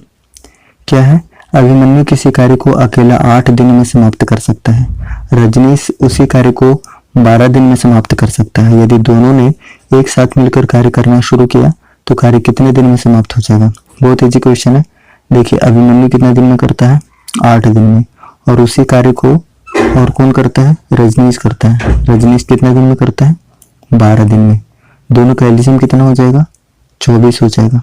[SPEAKER 2] क्या है, अभिमन्यु किसी कार्य को अकेला 8 दिन में समाप्त कर सकता है, रजनीश उसी कार्य को 12 दिन में समाप्त कर सकता है। यदि दोनों ने एक साथ मिलकर कार्य करना शुरू किया तो कार्य कितने दिन में समाप्त हो जाएगा। बहुत इजी क्वेश्चन है। देखिए अभिमन्यु कितने दिन में करता है, 8 दिन में, और उसी कार्य को और कौन करता है, रजनीश करता है। रजनीश कितने दिन में करता है, 12 दिन में। दोनों का एलसीएम कितना हो जाएगा, 24 हो जाएगा।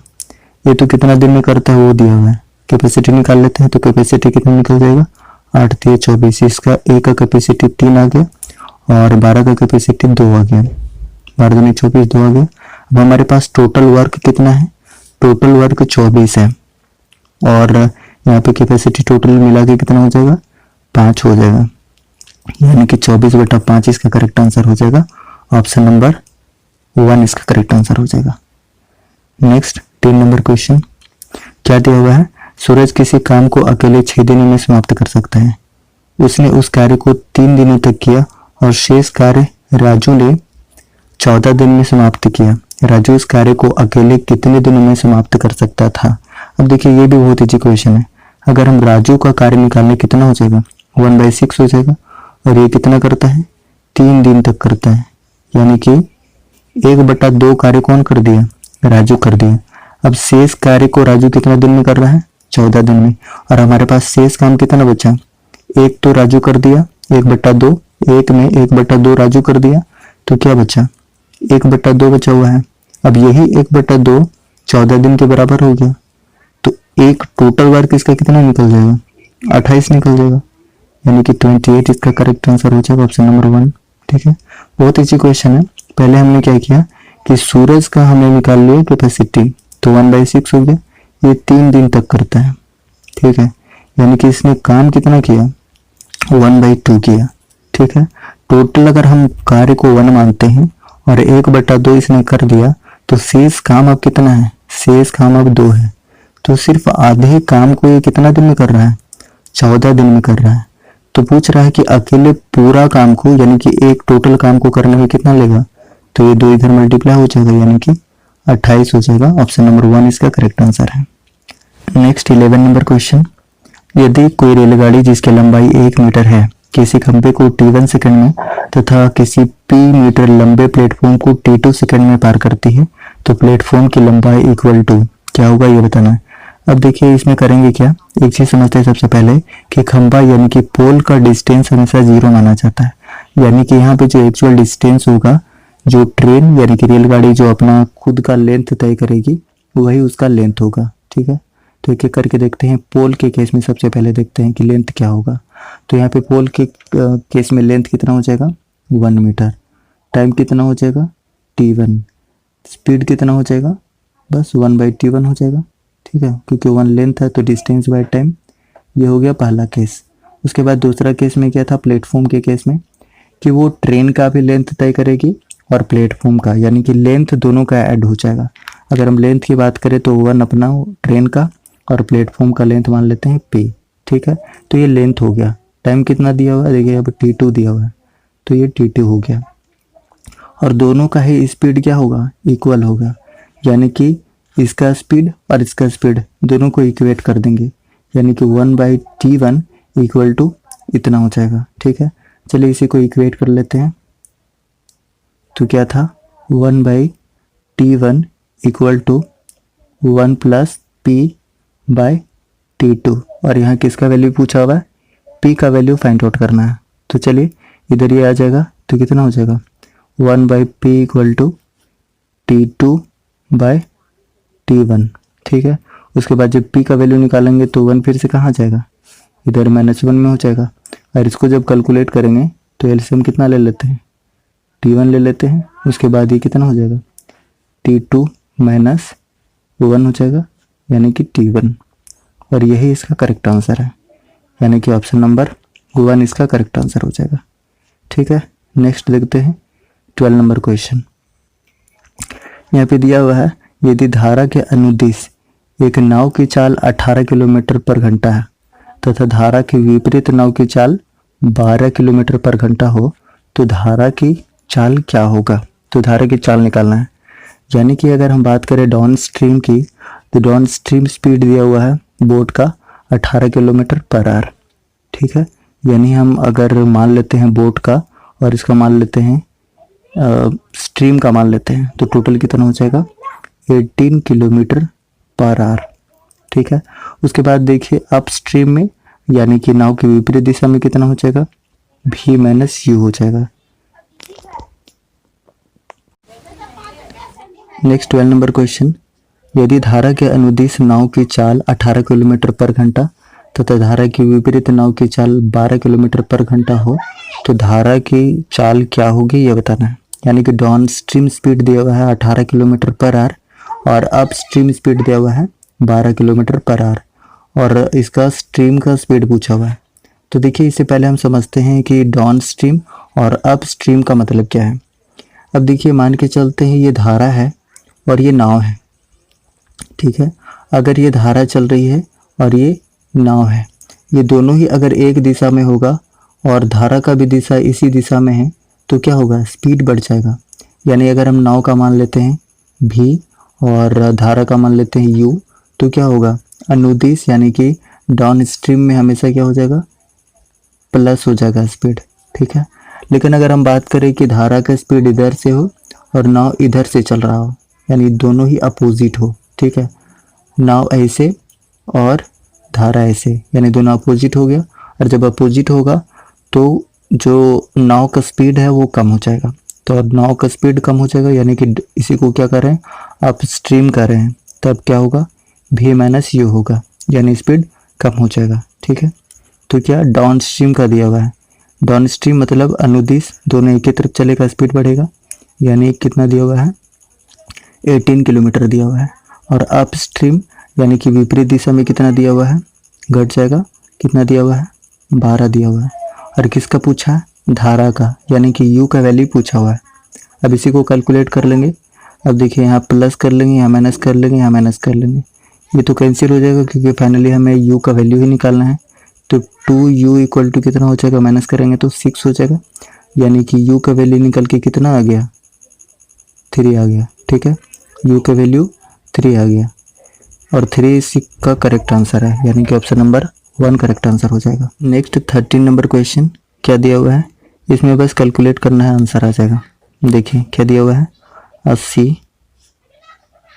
[SPEAKER 2] ये तो कितना दिन में करता है वो दिया हुआ है, कैपेसिटी निकाल लेते हैं तो कैपेसिटी कितना निकल जाएगा, 8 3 24। इसका ए का कैपेसिटी 3 आ गया और 12 का कैपेसिटी 2 आ गया, 12 दूनी 24, 2 आ गया। अब हमारे पास टोटल वर्क कितना है, टोटल वर्क 24 है और यहाँ पे कैपेसिटी टोटल मिला के कितना हो जाएगा, 5 हो जाएगा, यानी कि 24/5 इसका करेक्ट आंसर हो जाएगा। ऑप्शन नंबर 1 इसका करेक्ट आंसर हो जाएगा। Next 3 number question. क्या दिया हुआ है, सूरज किसी काम को अकेले 6 दिनों में समाप्त कर सकता है। उसने उस कार्य को 3 दिनों तक किया और शेष कार्य राजू ने 14 दिन में समाप्त किया। राजू इस कार्य को अकेले कितने दिनों में समाप्त कर सकता था। अब देखिए ये भी बहुत इजी क्वेश्चन है। अगर हम राजू का कार्य निकालने कितना हो जाएगा, 1/6 हो जाएगा, और ये कितना करता है, 3 दिन तक करता है, यानी कि 1/2 कार्य कौन कर दिया, राजू कर दिया। अब शेष कार्य को राजू कितना दिन में कर रहा है, 14 दिन में, और हमारे पास शेष काम कितना बचा, एक तो राजू कर दिया 1/2, एक में 1/2 राजू कर दिया, तो क्या बचा, 1/2 बचा हुआ है। अब यही 1/2 14 दिन के बराबर हो गया, तो एक टोटल वर्क इसका कितना निकल जाएगा, 28 निकल जाएगा। यानी कि 28 इसका करेक्ट आंसर हो जाएगा ऑप्शन नंबर 1। ठीक है, बहुत ईजी क्वेश्चन है। पहले हमने क्या किया कि सूरज का हमने निकाल लिया कैपेसिटी, तो 1/6 हो गया। ये 3 दिन तक करता है। ठीक है, यानी कि इसने काम कितना किया, 1/2 किया। ठीक है, टोटल अगर हम कार्य को 1 मानते हैं और 1/2 इसने कर दिया, तो शेष काम अब कितना है, शेष काम अब 2 है। तो सिर्फ आधे काम को ये कितना दिन में कर रहा है, 14 दिन में कर रहा है। तो पूछ रहा है कि अकेले पूरा काम को, यानी कि एक टोटल काम को करने में कितना लेगा, तो ये 2 इधर मल्टीप्लाई हो जाएगा, यानी कि 28 हो जाएगा। ऑप्शन नंबर 1 इसका करेक्ट आंसर है। नेक्स्ट 11 नंबर क्वेश्चन, यदि कोई रेलगाड़ी जिसकी लंबाई 1 मीटर है किसी खंभे को T1 सेकंड में तथा किसी P मीटर लंबे प्लेटफॉर्म को T2 सेकंड में पार करती है, तो प्लेटफॉर्म की लंबाई इक्वल टू क्या होगा, ये बताना है। अब देखिए इसमें करेंगे क्या, एक चीज समझते हैं सबसे पहले कि खंभा यानी कि पोल का डिस्टेंस हमेशा 0 माना जाता है। यानी कि यहाँ पे जो एक्चुअल डिस्टेंस होगा, जो ट्रेन यानी कि रेलगाड़ी जो अपना खुद का लेंथ तय करेगी, वही उसका लेंथ होगा। ठीक है, तो एक एक करके देखते हैं। पोल के केस में सबसे पहले देखते हैं कि लेंथ क्या होगा। तो यहाँ पे पोल के केस में लेंथ कितना हो जाएगा, 1 मीटर। टाइम कितना हो जाएगा, T1। स्पीड कितना हो जाएगा, बस 1/T1 हो जाएगा। ठीक है, क्योंकि 1 लेंथ है तो डिस्टेंस बाय टाइम। ये हो गया पहला केस। उसके बाद दूसरा केस में क्या था, प्लेटफॉर्म के केस में, कि वो ट्रेन का भी लेंथ तय करेगी और प्लेटफॉर्म का, यानी कि लेंथ दोनों का ऐड हो जाएगा। अगर हम लेंथ की बात करें तो 1 अपना ट्रेन का और प्लेटफॉर्म का लेंथ मान लेते हैं P। ठीक है, तो ये लेंथ हो गया। टाइम कितना दिया हुआ है, देखिए अब T2 दिया हुआ है, तो ये T2 हो गया। और दोनों का ही स्पीड क्या होगा, इक्वल होगा। यानी कि इसका स्पीड और इसका स्पीड दोनों को इक्वेट कर देंगे, यानी कि 1/T1 इक्वल टू इतना हो जाएगा। ठीक है, चलिए इसी को इक्वेट कर लेते हैं। तो क्या था, 1/T1 इक्वल टू 1 + P/T2। और यहाँ किसका वैल्यू पूछा हुआ है, P का वैल्यू फाइंड आउट करना है। तो चलिए इधर ये आ जाएगा, तो कितना हो जाएगा, 1/P इक्वल टू T2/T1। ठीक है, उसके बाद जब P का वैल्यू निकालेंगे तो 1 फिर से कहाँ जाएगा, इधर -1 में हो जाएगा। और इसको जब कैलकुलेट करेंगे तो एलसीएम कितना ले लेते हैं, T1 ले लेते हैं। उसके बाद ये कितना हो जाएगा, T2 - 1 हो जाएगा, यानी कि T1। और यही इसका करेक्ट आंसर है, यानी कि ऑप्शन नंबर 1 इसका करेक्ट आंसर हो जाएगा। ठीक है, नेक्स्ट देखते हैं 12 नंबर क्वेश्चन। यहाँ पे दिया हुआ है, यदि धारा के अनुदिश एक नाव की चाल 18 किलोमीटर पर घंटा है तथा धारा के विपरीत नाव की चाल 12 किलोमीटर पर घंटा हो, तो धारा की चाल क्या होगा। तो धारा की चाल निकालना है। यानी कि अगर हम बात करें डाउन स्ट्रीम की, तो डाउन स्ट्रीम स्पीड दिया हुआ है बोट का 18 किलोमीटर पर आवर। ठीक है, यानी हम अगर मान लेते हैं बोट का और इसका मान लेते हैं स्ट्रीम का मान लेते हैं, तो टोटल कितना हो जाएगा, 18 किलोमीटर पर आवर। ठीक है, उसके बाद देखिए अप स्ट्रीम में, यानी कि नाव की विपरीत दिशा में कितना हो जाएगा, V - U हो जाएगा। नेक्स्ट 12 नंबर क्वेश्चन, यदि धारा के अनुदिश नाव की चाल 18 किलोमीटर पर घंटा तथा धारा की विपरीत नाव की चाल 12 किलोमीटर पर घंटा हो, तो धारा की चाल क्या होगी, ये बताना है। यानी कि डाउन स्ट्रीम स्पीड दिया हुआ है 18 किलोमीटर पर आवर और अप स्ट्रीम स्पीड दिया हुआ है 12 किलोमीटर पर आवर, और इसका स्ट्रीम का स्पीड पूछा हुआ है। तो देखिए इससे पहले हम समझते हैं कि डाउन स्ट्रीम और अप स्ट्रीम का मतलब क्या है। अब देखिए मान के चलते हैं ये धारा है और ये नाव है। ठीक है, अगर ये धारा चल रही है और ये नाव है, ये दोनों ही अगर एक दिशा में होगा और धारा का भी दिशा इसी दिशा में है, तो क्या होगा, स्पीड बढ़ जाएगा। यानी अगर हम नाव का मान लेते हैं V और धारा का मान लेते हैं U, तो क्या होगा, अनुदिश यानी कि डाउन स्ट्रीम में हमेशा क्या हो जाएगा, प्लस हो जाएगा स्पीड। ठीक है, लेकिन अगर हम बात करें कि धारा का स्पीड इधर से हो और नाव इधर से चल रहा हो, यानी दोनों ही अपोजिट हो। ठीक है, नाव ऐसे और धारा ऐसे, यानी दोनों अपोजिट हो गया। और जब अपोजिट होगा तो जो नाव का स्पीड है वो कम हो जाएगा। तो अब नाव का स्पीड कम हो जाएगा, यानी कि इसी को क्या कर रहे हैं, अप स्ट्रीम कर रहे हैं, तब क्या होगा, V - U होगा, यानी स्पीड कम हो जाएगा। ठीक है, तो क्या डाउन स्ट्रीम का दिया हुआ है। डाउन स्ट्रीम मतलब अनुदिश, दोनों एक ही तरफ चलेगा, स्पीड बढ़ेगा, यानी कितना दिया हुआ है 18 किलोमीटर दिया हुआ है। और अप स्ट्रीम यानी कि विपरीत दिशा में कितना दिया हुआ है, घट जाएगा, कितना दिया हुआ है 12 दिया हुआ है। और किसका पूछा है, धारा का, यानी कि u का वैल्यू पूछा हुआ है। अब इसी को कैलकुलेट कर लेंगे। अब देखिए यहाँ प्लस कर लेंगे, यहाँ माइनस कर लेंगे, यहाँ माइनस कर लेंगे, ये तो कैंसिल हो जाएगा क्योंकि फाइनली हमें u का वैल्यू ही निकालना है। तो 2u इक्वल टू कितना हो जाएगा, माइनस करेंगे तो 6 हो जाएगा, यानी कि u का वैल्यू निकल के कितना आ गया 3 आ गया। ठीक है, u का वैल्यू 3 आ गया और 3 इसी का करेक्ट आंसर है, यानी कि ऑप्शन नंबर 1 करेक्ट आंसर हो जाएगा। नेक्स्ट 13 नंबर क्वेश्चन क्या दिया हुआ है, इसमें बस कैलकुलेट करना है, आंसर आ जाएगा। देखिए क्या दिया हुआ है 80,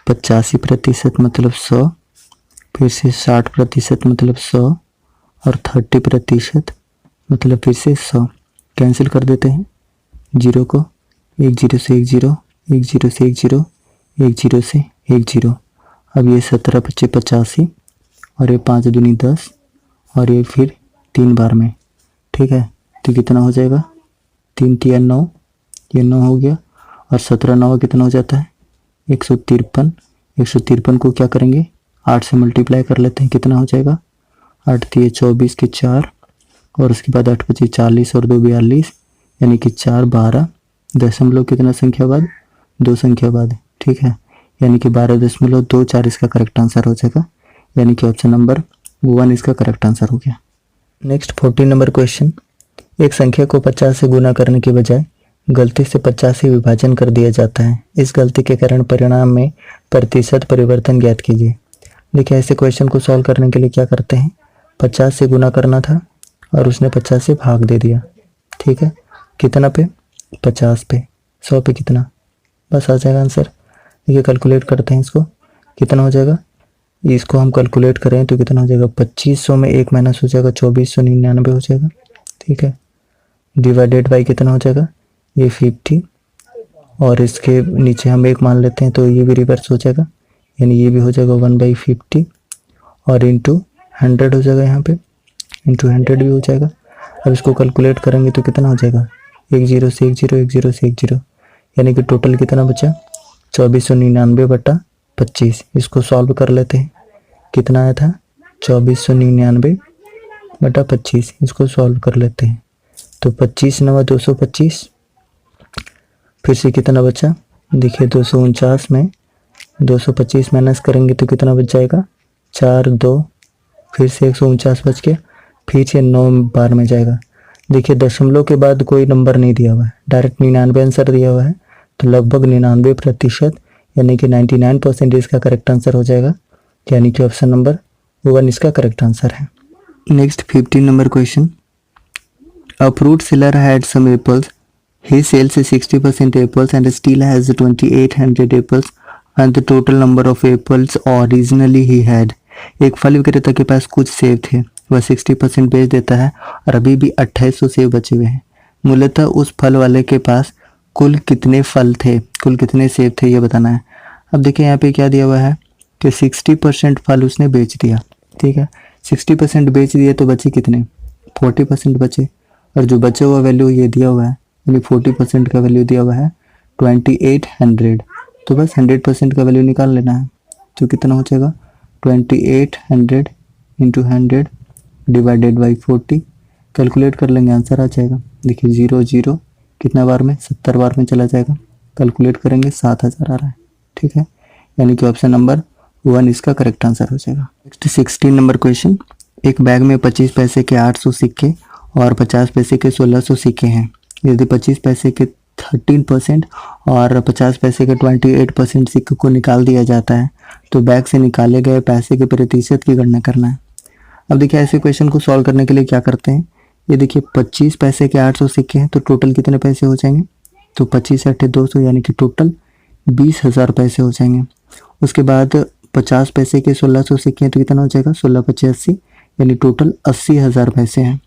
[SPEAKER 2] 85% मतलब 100, फिर से 60% मतलब 100 और 30% मतलब फिर से 100। कैंसिल कर देते हैं जीरो को, 1 0 से 1 0, 1 0 से 1 0, 1 0 से 1 0। अब ये 17 25 85 और ये 5 दूनी 10 और ये फिर 3 बार में। ठीक है, तो कितना हो जाएगा 3 3 9, ये 9 हो गया और 17 9 कितना हो जाता है 153। 153 को क्या करेंगे 8 से मल्टीप्लाई कर लेते हैं, कितना हो जाएगा 8 3 24 के 4 और उसके बाद 8 25 40 और 2 42, यानी कि 4 12 दशमलव कितना संख्या बाद 2 संख्या बाद। ठीक है, यानी कि 12.24 इसका करेक्ट आंसर हो जाएगा, यानी कि ऑप्शन नंबर 1 इसका करेक्ट आंसर हो गया। नेक्स्ट 14 नंबर क्वेश्चन, एक संख्या को 50 से गुना करने के बजाय गलती से 50 से विभाजन कर दिया जाता है, इस गलती के कारण परिणाम में प्रतिशत परिवर्तन ज्ञात कीजिए। देखिए ऐसे क्वेश्चन को सॉल्व करने के लिए क्या करते हैं, 50 से गुना करना था और उसने 50 से भाग दे दिया। ठीक है, कितना पे 50 पे, 100 पे कितना, बस आ जाएगा आंसर। देखिए कैलकुलेट करते हैं इसको, कितना हो जाएगा, इसको हम कैलकुलेट करें तो कितना हो जाएगा 2500 में 1 माइनस हो जाएगा 2499 हो जाएगा। ठीक है, डिवाइडेड बाई कितना हो जाएगा ये 50 और इसके नीचे हम 1 मान लेते हैं तो ये भी रिवर्स हो जाएगा, यानी ये भी हो जाएगा 1/50 और इंटू 100 हो जाएगा, यहाँ पे इंटू 100 भी हो जाएगा। अब इसको कैलकुलेट करेंगे तो कितना हो जाएगा 1 0 से 1 0, 1 0 से 1 0, यानी कि टोटल कितना बचा 2499/25। इसको सॉल्व कर लेते हैं, कितना आया था 2499/25। इसको सॉल्व कर लेते हैं तो 25 9 225, फिर से कितना बचा, देखिए 249 में 225 माइनस करेंगे तो कितना बच जाएगा 4 2, फिर से 149 बच के फिर से 9 बार में जाएगा। देखिए दशमलव के बाद कोई नंबर नहीं दिया हुआ है, डायरेक्ट 99 आंसर दिया हुआ है, तो लगभग 99% यानी कि 99% इसका करेक्ट आंसर हो जाएगा, यानी कि ऑप्शन नंबर 1 इसका करेक्ट आंसर है। Next 15 number question, a fruit seller had some apples, he sells 60% apples and still has 2800 apples and the total number of apples originally he had। एक फल विक्रेता के पास कुछ सेब थे, वह 60% बेच देता है और अभी भी 2800 सेब बचे हुए हैं। मूलतः उस फल वाले के पास कुल कितने फल थे, कुल कितने सेब थे ये बताना है। अब देखिए यहाँ पे क्या दिया हुआ है कि 60% फल उसने बेच दिया। ठीक है, 60% बेच दिए तो बचे कितने 40% बचे, और जो बचे हुआ वैल्यू ये दिया हुआ है, यानी 40% का वैल्यू दिया हुआ है 2800, तो बस 100% का वैल्यू निकाल लेना है। तो कितना हो जाएगा 2800 इंटू 100 डिवाइडेड बाई 40, कैलकुलेट कर लेंगे आंसर आ जाएगा। देखिए 0 0 कितना बार में 70 बार में चला जाएगा, कैलकुलेट करेंगे 7000 आ रहा है। ठीक है, यानी कि ऑप्शन नंबर 1 इसका करेक्ट आंसर हो जाएगा। नेक्स्ट 16 नंबर क्वेश्चन, एक बैग में 25 पैसे के 800 सिक्के और 50 पैसे के 1600 सिक्के हैं। यदि 25 पैसे के 13% और 50 पैसे के 28% सिक्के को निकाल दिया जाता है तो बैग से निकाले गए पैसे के प्रतिशत की गणना करना है। अब देखिए ऐसे क्वेश्चन को सॉल्व करने के लिए क्या करते हैं, ये देखिए 25 पैसे के 800 सिक्के हैं तो टोटल कितने पैसे हो जाएंगे, तो 25 8 200 यानी कि टोटल 20,000 पैसे हो जाएंगे। उसके बाद 50 पैसे के 1600 सिक्के हैं तो कितना हो जाएगा 16 25 80, यानी टोटल 80,000 पैसे हैं।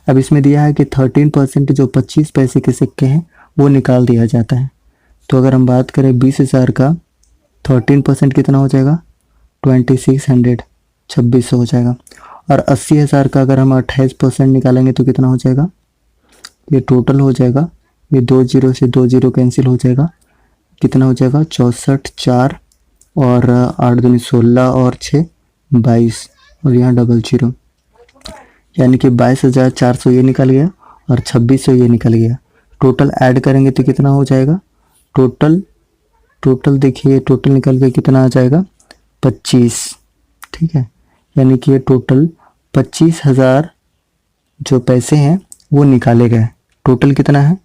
[SPEAKER 2] अब इसमें दिया है कि 13% जो 25 पैसे के सिक्के हैं वो निकाल दिया जाता है, तो अगर हम बात करें 20,000 का 13% कितना हो जाएगा 2600 2600 हो जाएगा। और 80,000 का अगर हम 28% निकालेंगे तो कितना हो जाएगा, ये टोटल हो जाएगा, ये 2 जीरो से 2 जीरो कैंसिल हो जाएगा, कितना हो जाएगा 64, 4 और 8 दूनी 16 और 6 22 और यहाँ डबल जीरो, यानी कि 22,400 ये निकल गया और 2600 ये निकल गया। टोटल ऐड करेंगे तो कितना हो जाएगा, टोटल देखिए टोटल निकल के कितना आ जाएगा 25, ठीक है। यानी कि ये टोटल 25,000 जो पैसे हैं वो निकाले गए। टोटल कितना है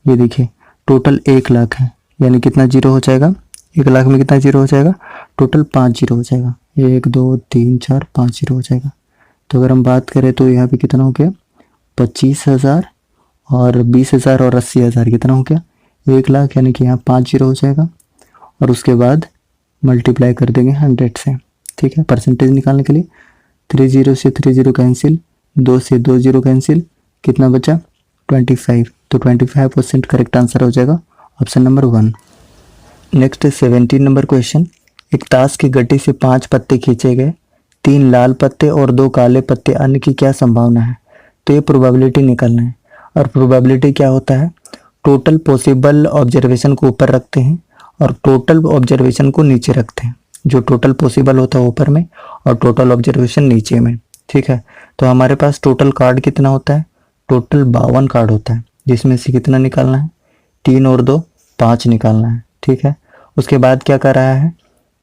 [SPEAKER 2] ये देखिए, टोटल 1 लाख है, यानी कितना जीरो हो जाएगा, 1 लाख में कितना जीरो हो जाएगा, टोटल 5 जीरो हो जाएगा, 1 2 3 4 5 जीरो हो जाएगा। तो अगर हम बात करें तो यहाँ पे कितना हो गया 25,000 और 20,000 और 80,000 कितना हो गया 1 लाख, यानी कि यहाँ 5 जीरो हो जाएगा और उसके बाद मल्टीप्लाई कर देंगे 100 से, ठीक है। परसेंटेज निकालने के लिए 3 जीरो से 3 जीरो कैंसिल, 2 से 2 जीरो कैंसिल, कितना बचा 25, तो 25% करेक्ट आंसर हो जाएगा option number 1। Next 17 number question, एक ताश की गड्डी से 5 पत्ते खींचे गए, 3 लाल पत्ते और 2 काले पत्ते आने की क्या संभावना है। तो ये प्रोबेबिलिटी निकालना है और प्रोबेबिलिटी क्या होता है, टोटल पॉसिबल ऑब्जर्वेशन को ऊपर रखते हैं और टोटल ऑब्जर्वेशन को नीचे रखते हैं। जो टोटल पॉसिबल होता है ऊपर में और टोटल ऑब्जर्वेशन नीचे में, ठीक है। तो हमारे पास टोटल कार्ड कितना होता है, टोटल 52 कार्ड होता है, जिसमें से कितना निकालना है 3 और 2 5 निकालना है, ठीक है। उसके बाद क्या कर रहा है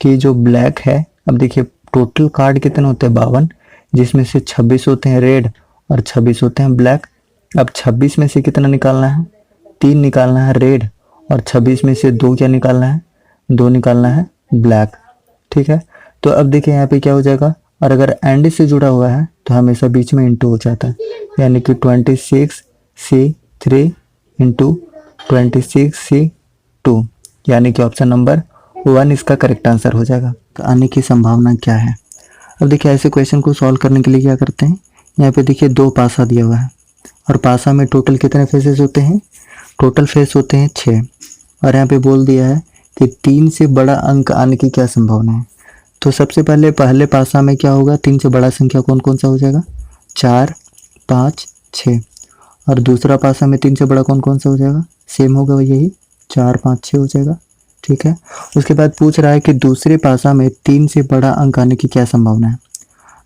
[SPEAKER 2] कि जो ब्लैक है, अब देखिए टोटल कार्ड कितने होते हैं 52, जिसमें से 26 होते हैं रेड और 26 होते हैं ब्लैक। अब 26 में से कितना निकालना है 3 निकालना है रेड और 26 में से 2 क्या निकालना है 2 निकालना है ब्लैक, ठीक है। तो अब देखिए यहाँ पे क्या हो जाएगा, और अगर एंड से जुड़ा हुआ है तो हमेशा बीच में इंटू हो जाता है, यानी कि 26C3 इंटू 26C2, यानी कि ऑप्शन नंबर 1 इसका करेक्ट आंसर हो जाएगा। तो आने की संभावना क्या है। अब देखिए ऐसे क्वेश्चन को सॉल्व करने के लिए क्या करते हैं, यहाँ पे देखिए 2 पासा दिया हुआ है और पासा में टोटल कितने फेसेस होते हैं, टोटल फेस होते हैं 6 और यहाँ पे बोल दिया है कि 3 से बड़ा अंक आने की क्या संभावना है। तो सबसे पहले पासा में क्या होगा, 3 से बड़ा संख्या कौन कौन सा हो जाएगा 4 5 6 और दूसरा पासा में 3 से बड़ा कौन कौन सा हो जाएगा, सेम होगा यही 4 5 6 हो जाएगा, ठीक है। उसके बाद पूछ रहा है कि दूसरे पासा में 3 से बड़ा अंक आने की क्या संभावना है।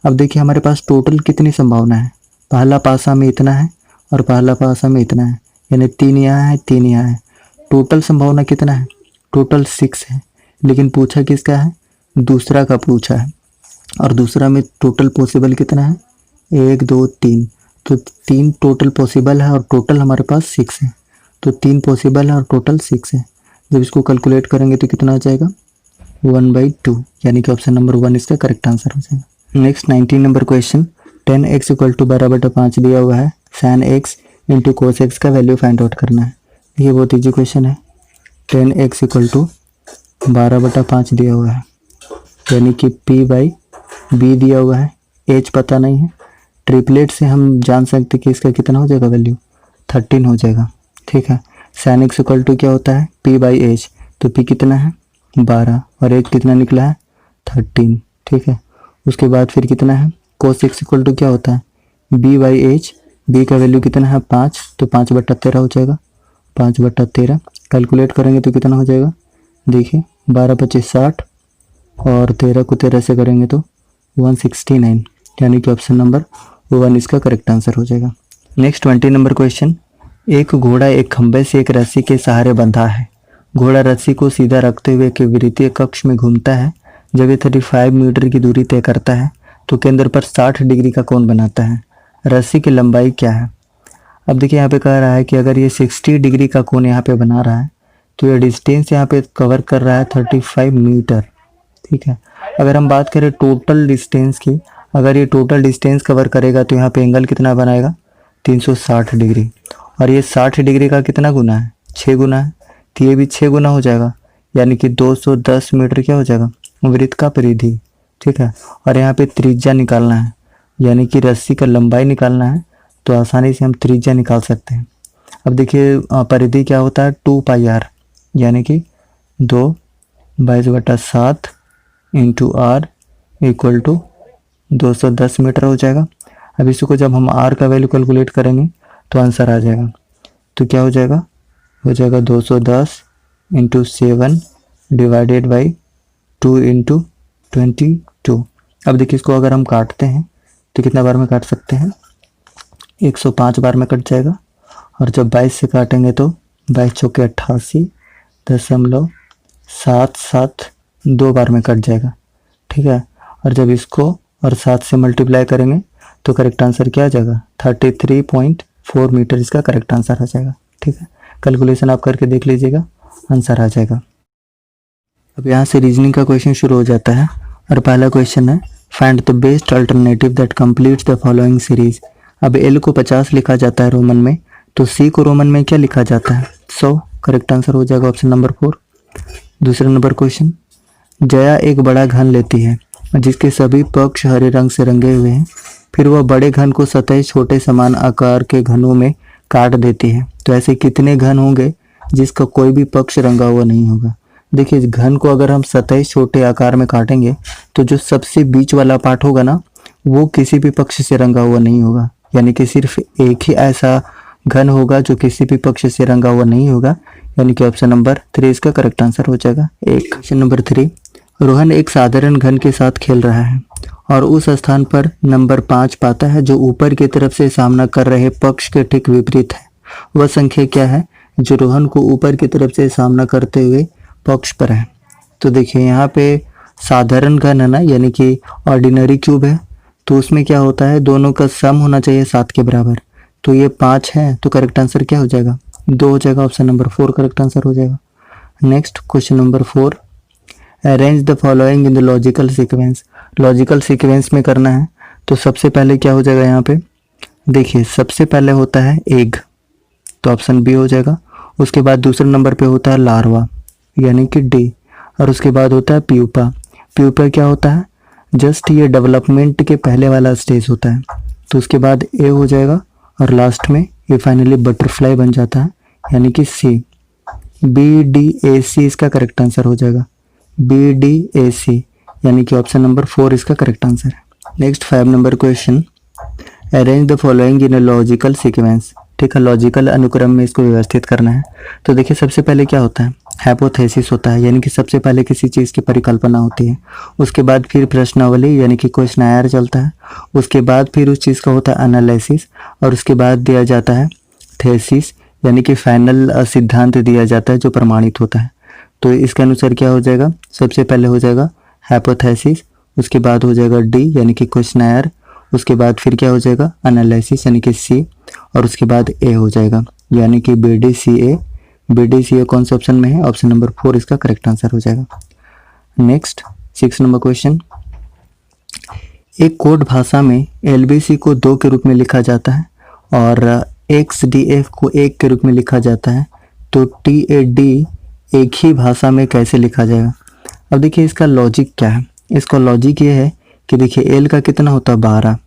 [SPEAKER 2] अब देखिए हमारे पास टोटल कितनी संभावना है, पहला पासा में इतना है और पहला पासा में इतना है, यानी 3 यहाँ है 3 यहाँ है, टोटल संभावना कितना है, टोटल 6 है। लेकिन पूछा किसका है, दूसरा का पूछा है और दूसरा में टोटल पॉसिबल कितना है 1 2 3, तो 3 टोटल पॉसिबल है और टोटल हमारे पास 6 है, तो 3 पॉसिबल है और टोटल 6 है। जब इसको कैलकुलेट करेंगे तो कितना आ जाएगा 1/2, यानी कि ऑप्शन नंबर 1 इसका करेक्ट आंसर हो जाएगा। नेक्स्ट 19 नंबर क्वेश्चन, 10x = 12/5 दिया हुआ है, sin x into cos x का वैल्यू फाइंड आउट करना है। ये बहुत ईजी क्वेश्चन है, 10x = 12/5 दिया हुआ है, यानी कि p/b दिया हुआ है, h पता नहीं है, ट्रिपलेट से हम जान सकते कि इसका कितना हो जाएगा वैल्यू 13 हो जाएगा, ठीक है। sin x = क्या होता है p/h, तो p कितना है 12 और h कितना निकला है 13, ठीक है। उसके बाद फिर कितना है cos x = क्या होता है b/h, b का वैल्यू कितना है 5, तो 5/13 हो जाएगा, 5/13 कैलकुलेट करेंगे तो कितना हो जाएगा, देखिए 12 25 60 और 13 को 13 से करेंगे तो 169, यानी कि ऑप्शन नंबर 1 इसका करेक्ट आंसर हो जाएगा। नेक्स्ट 20 नंबर क्वेश्चन, एक घोड़ा एक खंभे से एक रस्सी के सहारे बंधा है, घोड़ा रस्सी को सीधा रखते हुए एक वृत्तीय कक्ष में घूमता है, जब ये 35 मीटर की दूरी तय करता है तो केंद्र पर 60 डिग्री का कोण बनाता है, रस्सी की लंबाई क्या है। अब देखिए यहाँ पे कह रहा है कि अगर ये 60 डिग्री का कोण यहाँ पे बना रहा है तो ये डिस्टेंस यहाँ पे कवर कर रहा है 35 मीटर, ठीक है। अगर हम बात करें टोटल डिस्टेंस की, अगर ये टोटल डिस्टेंस कवर करेगा तो यहाँ पे एंगल कितना बनाएगा 360 डिग्री, और ये 60 डिग्री का कितना गुना है 6 गुना है, तो ये भी 6 गुना हो जाएगा, यानी कि 210 मीटर क्या हो जाएगा वृत्त का परिधि, ठीक है। और यहाँ पे त्रिज्या निकालना है, यानी कि रस्सी का लंबाई निकालना है, तो आसानी से हम त्रिज्या निकाल सकते हैं। अब देखिए परिधि क्या होता है 2πr, यानी कि 2 22/7 into r equal to
[SPEAKER 3] 210 metre हो जाएगा। अब इसको जब हम r का वैल्यू कैलकुलेट करेंगे तो आंसर आ जाएगा। तो क्या हो जाएगा 210 इंटू 7 डिवाइडेड बाई 2 इंटू 22। अब देखिए इसको अगर हम काटते हैं तो कितना बार में काट सकते हैं, 105 बार में कट जाएगा। और जब 22 से काटेंगे तो 22 चौके 88.772 बार में कट जाएगा। ठीक है, और जब इसको और 7 से मल्टीप्लाई करेंगे तो करेक्ट आंसर क्या आ जाएगा, 33.4 मीटर इसका करेक्ट आंसर आ जाएगा। ठीक है, कैलकुलेशन आप करके देख लीजिएगा, आंसर आ जाएगा। अब यहाँ से रीजनिंग का क्वेश्चन शुरू हो जाता है और पहला क्वेश्चन है find the best alternative that completes the following series. अब एल को 50 लिखा जाता है रोमन में, तो सी को रोमन में क्या लिखा जाता है, 100। करेक्ट आंसर हो जाएगा ऑप्शन नंबर 4। दूसरा नंबर क्वेश्चन, जया एक बड़ा घन लेती है जिसके सभी पक्ष हरे रंग से रंगे हुए हैं, फिर वह बड़े घन को सतह छोटे समान आकार के घनों में काट देती है, तो ऐसे कितने घन होंगे जिसका कोई भी पक्ष रंगा हुआ नहीं होगा। देखिए इस घन को अगर हम सतह छोटे आकार में काटेंगे तो जो सबसे बीच वाला पार्ट होगा ना वो किसी भी पक्ष से रंगा हुआ नहीं होगा, यानी कि सिर्फ एक ही ऐसा घन होगा जो किसी भी पक्ष से रंगा हुआ नहीं होगा, यानी कि ऑप्शन नंबर 3 इसका करेक्ट आंसर हो जाएगा। एक क्वेश्चन नंबर 3, रोहन एक साधारण घन के साथ खेल रहा है और उस स्थान पर नंबर 5 पाता है जो ऊपर की तरफ से सामना कर रहे पक्ष के ठीक विपरीत है। वह संख्या क्या है जो रोहन को ऊपर की तरफ से सामना करते हुए पक्ष पर है। तो देखिए यहाँ पे साधारण घन है ना, यानी कि ऑर्डिनरी क्यूब है, तो उसमें क्या होता है दोनों का सम होना चाहिए 7 के बराबर। तो ये 5 है तो करेक्ट आंसर क्या हो जाएगा, 2 हो जाएगा, ऑप्शन नंबर 4 करेक्ट आंसर हो जाएगा। Next question number 4, arrange the following in the logical sequence. Logical sequence में करना है तो सबसे पहले क्या हो जाएगा, यहाँ पे देखिए सबसे पहले होता है एग, तो ऑप्शन बी हो जाएगा। उसके बाद दूसरे नंबर पे होता है लार्वा यानी कि डी, और उसके बाद होता है प्यूपा। प्यूपा क्या होता है, जस्ट ये डेवलपमेंट के पहले वाला स्टेज होता है, तो उसके बाद ए हो जाएगा और लास्ट में ये फाइनली बटरफ्लाई बन जाता है, यानी कि सी। बी डी ए सी इसका करेक्ट आंसर हो जाएगा, बी डी ए सी, यानी कि ऑप्शन नंबर 4 इसका करेक्ट आंसर है। Next 5 number question, arrange the following in a logical sequence. ठीक है, लॉजिकल अनुक्रम में इसको व्यवस्थित करना है। तो देखिए सबसे पहले क्या होता है, हाइपोथेसिस होता है, यानी कि सबसे पहले किसी चीज़ की परिकल्पना होती है, उसके बाद फिर प्रश्नावली यानी कि क्वेश्चनायर चलता है, उसके बाद फिर उस चीज़ का होता है एनालिसिस, और उसके बाद दिया जाता है थेसिस यानी कि फाइनल सिद्धांत दिया जाता है जो प्रमाणित होता है। तो इसके अनुसार क्या हो जाएगा, सबसे पहले हो जाएगा हाइपोथेसिस, उसके बाद हो जाएगा डी यानी कि क्वेश्चनायर, उसके बाद फिर क्या हो जाएगा एनालिसिस यानी कि सी, और उसके बाद ए हो जाएगा यानी कि बी डी सी ए। बी डी सी ए कौन सा ऑप्शन में है, ऑप्शन नंबर 4 इसका करेक्ट आंसर हो जाएगा। नेक्स्ट 6 नंबर क्वेश्चन, एक कोड भाषा में LBC को 2 के रूप में लिखा जाता है और XDF को 1 के रूप में लिखा जाता है, तो TAD एक ही भाषा में कैसे लिखा जाएगा। अब देखिए इसका लॉजिक क्या है, इसका लॉजिक ये है कि देखिए L का कितना होता है 12,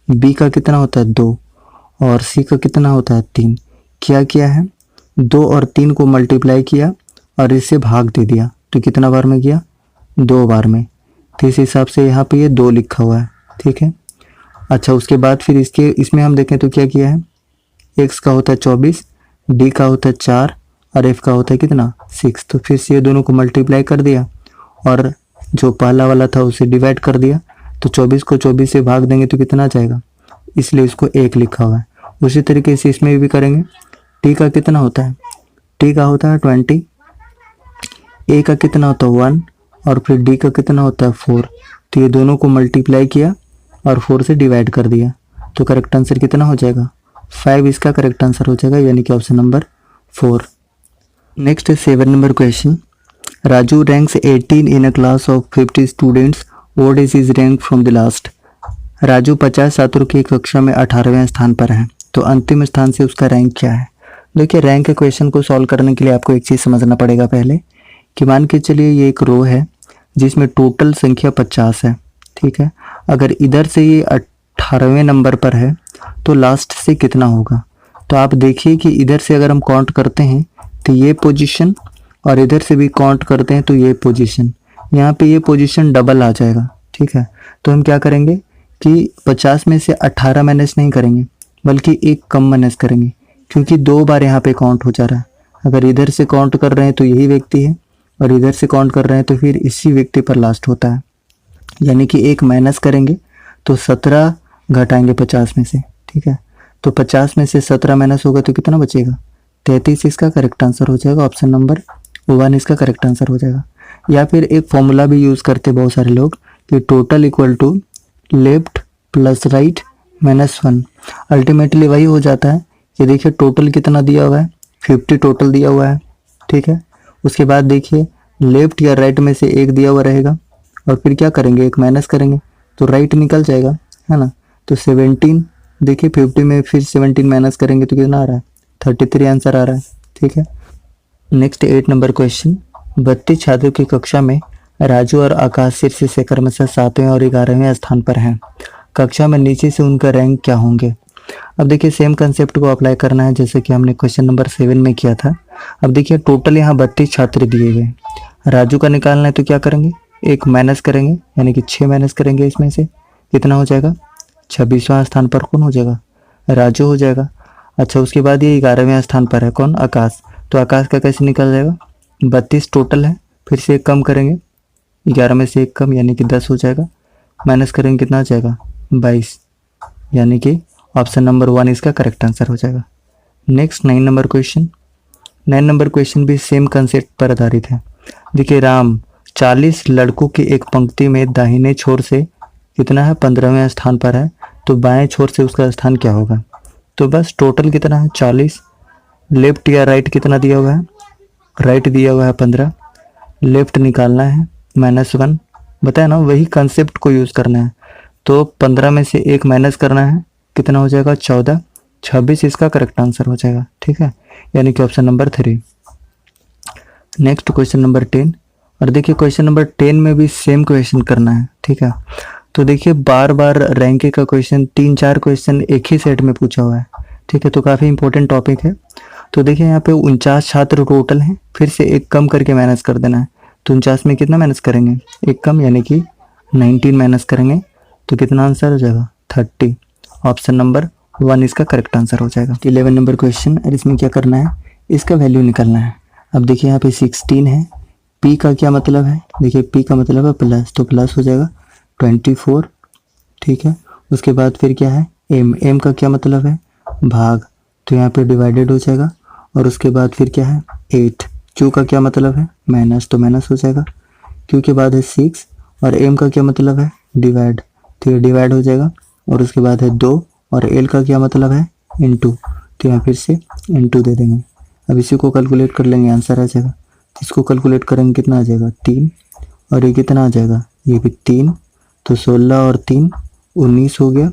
[SPEAKER 3] B का कितना होता है 2 और C का कितना होता है 3। क्या किया है, 2 और 3 को मल्टीप्लाई किया और इससे भाग दे दिया, तो कितना बार में किया, 2 बार में, तो इस हिसाब से यहाँ पे ये 2 लिखा हुआ है। ठीक है, अच्छा उसके बाद फिर इसमें हम देखें तो क्या किया है, X का होता है 24, D का होता है 4 और F का होता है कितना 6, तो फिर से ये दोनों को मल्टीप्लाई कर दिया और जो पहला वाला था उसे डिवाइड कर दिया, तो 24 को 24 से भाग देंगे तो कितना जाएगा, इसलिए इसको 1 लिखा हुआ है। उसी तरीके से इसमें भी करेंगे, T का कितना होता है, T का होता है 20, A का कितना होता है 1 और फिर D का कितना होता है 4, तो ये दोनों को मल्टीप्लाई किया और 4 से डिवाइड कर दिया, तो करेक्ट आंसर कितना हो जाएगा 5 इसका करेक्ट आंसर हो जाएगा, यानी कि option number 4। Next 7 number question, Raju ranks 18 in a class of 50 students, what is his rank from the last. Raju 50 छात्रों की कक्षा में 18वें स्थान पर है, तो अंतिम स्थान से उसका रैंक क्या है। देखिए रैंक के क्वेश्चन को सॉल्व करने के लिए आपको एक चीज़ समझना पड़ेगा पहले, कि मान के चलिए ये एक रो है जिसमें टोटल संख्या 50 है। ठीक है, अगर इधर से ये 18वें नंबर पर है तो लास्ट से कितना होगा, तो आप देखिए कि इधर से अगर हम काउंट करते हैं तो ये पोजीशन और इधर से भी काउंट करते हैं तो ये पोजीशन, यहाँ पे ये पोजीशन डबल आ जाएगा। ठीक है, तो हम क्या करेंगे कि 50 में से 18 माइनस नहीं करेंगे बल्कि एक कम माइनस करेंगे, क्योंकि 2 बार यहाँ पे काउंट हो जा रहा है। अगर इधर से काउंट कर रहे हैं तो यही व्यक्ति है, और इधर से काउंट कर रहे हैं तो फिर इसी व्यक्ति पर लास्ट होता है। यानी कि एक माइनस करेंगे तो 17 घटाएंगे 50 में से, ठीक है। तो 50 में से 17 माइनस होगा तो कितना बचेगा? 33 इसका करेक्ट आंसर हो जाएगा। ऑप्शन नंबर 1 इसका करेक्ट आंसर हो जाएगा। या फिर एक फॉर्मूला भी यूज़ करते बहुत सारे लोग कि total equal to left plus right minus 1। Ultimately वही हो जाता है कि देखिए टोटल कितना दिया हुआ है, 50 टोटल दिया हुआ है, ठीक है। उसके बाद देखिए लेफ्ट या राइट में से एक दिया हुआ रहेगा, और फिर क्या करेंगे? एक माइनस करेंगे तो राइट निकल जाएगा, है ना। तो 17, देखिए 50 में फिर 17 माइनस करेंगे तो कितना आ रहा है? 33 आंसर आ रहा है, ठीक है। Next 8 number question. 32 छात्रों की कक्षा में राजू और आकाश शीर्ष से क्रमशः 7वें और 11वें स्थान पर हैं। कक्षा में नीचे से उनका रैंक क्या होंगे? अब देखिए सेम कंसेप्ट को अप्लाई करना है जैसे कि हमने क्वेश्चन नंबर 7 में किया था। अब देखिए टोटल यहाँ 32 छात्र दिए गए, राजू का निकालना है तो क्या करेंगे? एक माइनस करेंगे, यानी कि 6 माइनस करेंगे, इसमें से कितना हो जाएगा? 26वां स्थान पर कौन हो जाएगा? राजू हो जाएगा। अच्छा, उसके बाद ये 11वें स्थान पर है कौन? आकाश। तो आकाश का कैसे निकल जाएगा? 32 टोटल है, फिर से एक कम करेंगे, 11 में से एक कम यानी कि 10 हो जाएगा, माइनस करेंगे कितना हो जाएगा? 22, यानी कि ऑप्शन नंबर 1 इसका करेक्ट आंसर हो जाएगा। Next 9 number question. 9 number question भी सेम कंसेप्ट पर आधारित है। देखिए राम 40 लड़कों की एक पंक्ति में दाहिने छोर से कितना है? 15वें स्थान पर है, तो बाएं छोर से उसका स्थान क्या होगा? तो बस टोटल कितना है? 40। लेफ्ट या राइट कितना दिया हुआ है? राइट दिया हुआ है 15, लेफ्ट निकालना है -1। बताया ना, वही कंसेप्ट को यूज़ करना है। तो 15 में से एक माइनस करना है, कितना हो जाएगा? 14। 26 इसका करेक्ट आंसर हो जाएगा, ठीक है, यानी कि option number 3। Next question number 10। और देखिए क्वेश्चन नंबर 10 में भी सेम क्वेश्चन करना है, ठीक है। तो देखिए बार बार रैंकिंग का क्वेश्चन 3-4 क्वेश्चन एक ही सेट में पूछा हुआ है, ठीक है, तो काफ़ी इंपॉर्टेंट टॉपिक है। तो देखिए यहाँ पे 49 छात्र टोटल हैं, फिर से एक कम करके माइनस कर देना है। तो 49 में कितना माइनस करेंगे? एक कम, यानी कि 19 माइनस करेंगे तो कितना आंसर हो जाएगा? 30। ऑप्शन नंबर 1 इसका करेक्ट आंसर हो जाएगा। 11 नंबर क्वेश्चन, और इसमें क्या करना है? इसका वैल्यू निकालना है। अब देखिए यहाँ पे 16 है, पी का क्या मतलब है? देखिए पी का मतलब है प्लस, तो प्लस हो जाएगा 24, ठीक है। उसके बाद फिर क्या है? एम। एम का क्या मतलब है? भाग, तो यहाँ पे डिवाइडेड हो जाएगा। और उसके बाद फिर क्या है? 8। क्यू का क्या मतलब है? माइनस, तो माइनस हो जाएगा। क्यू के बाद है 6, और एम का क्या मतलब है? डिवाइड, तो ये डिवाइड हो जाएगा। और उसके बाद है 2, और एल का क्या मतलब है? इनटू, तो यहाँ फिर से इनटू दे देंगे। अब इसी को कैलकुलेट कर लेंगे, आंसर आ जाएगा। इसको कैलकुलेट करेंगे कितना आ जाएगा? 3, और ये कितना आ जाएगा? ये भी 3, तो 16 और 3 19 हो गया,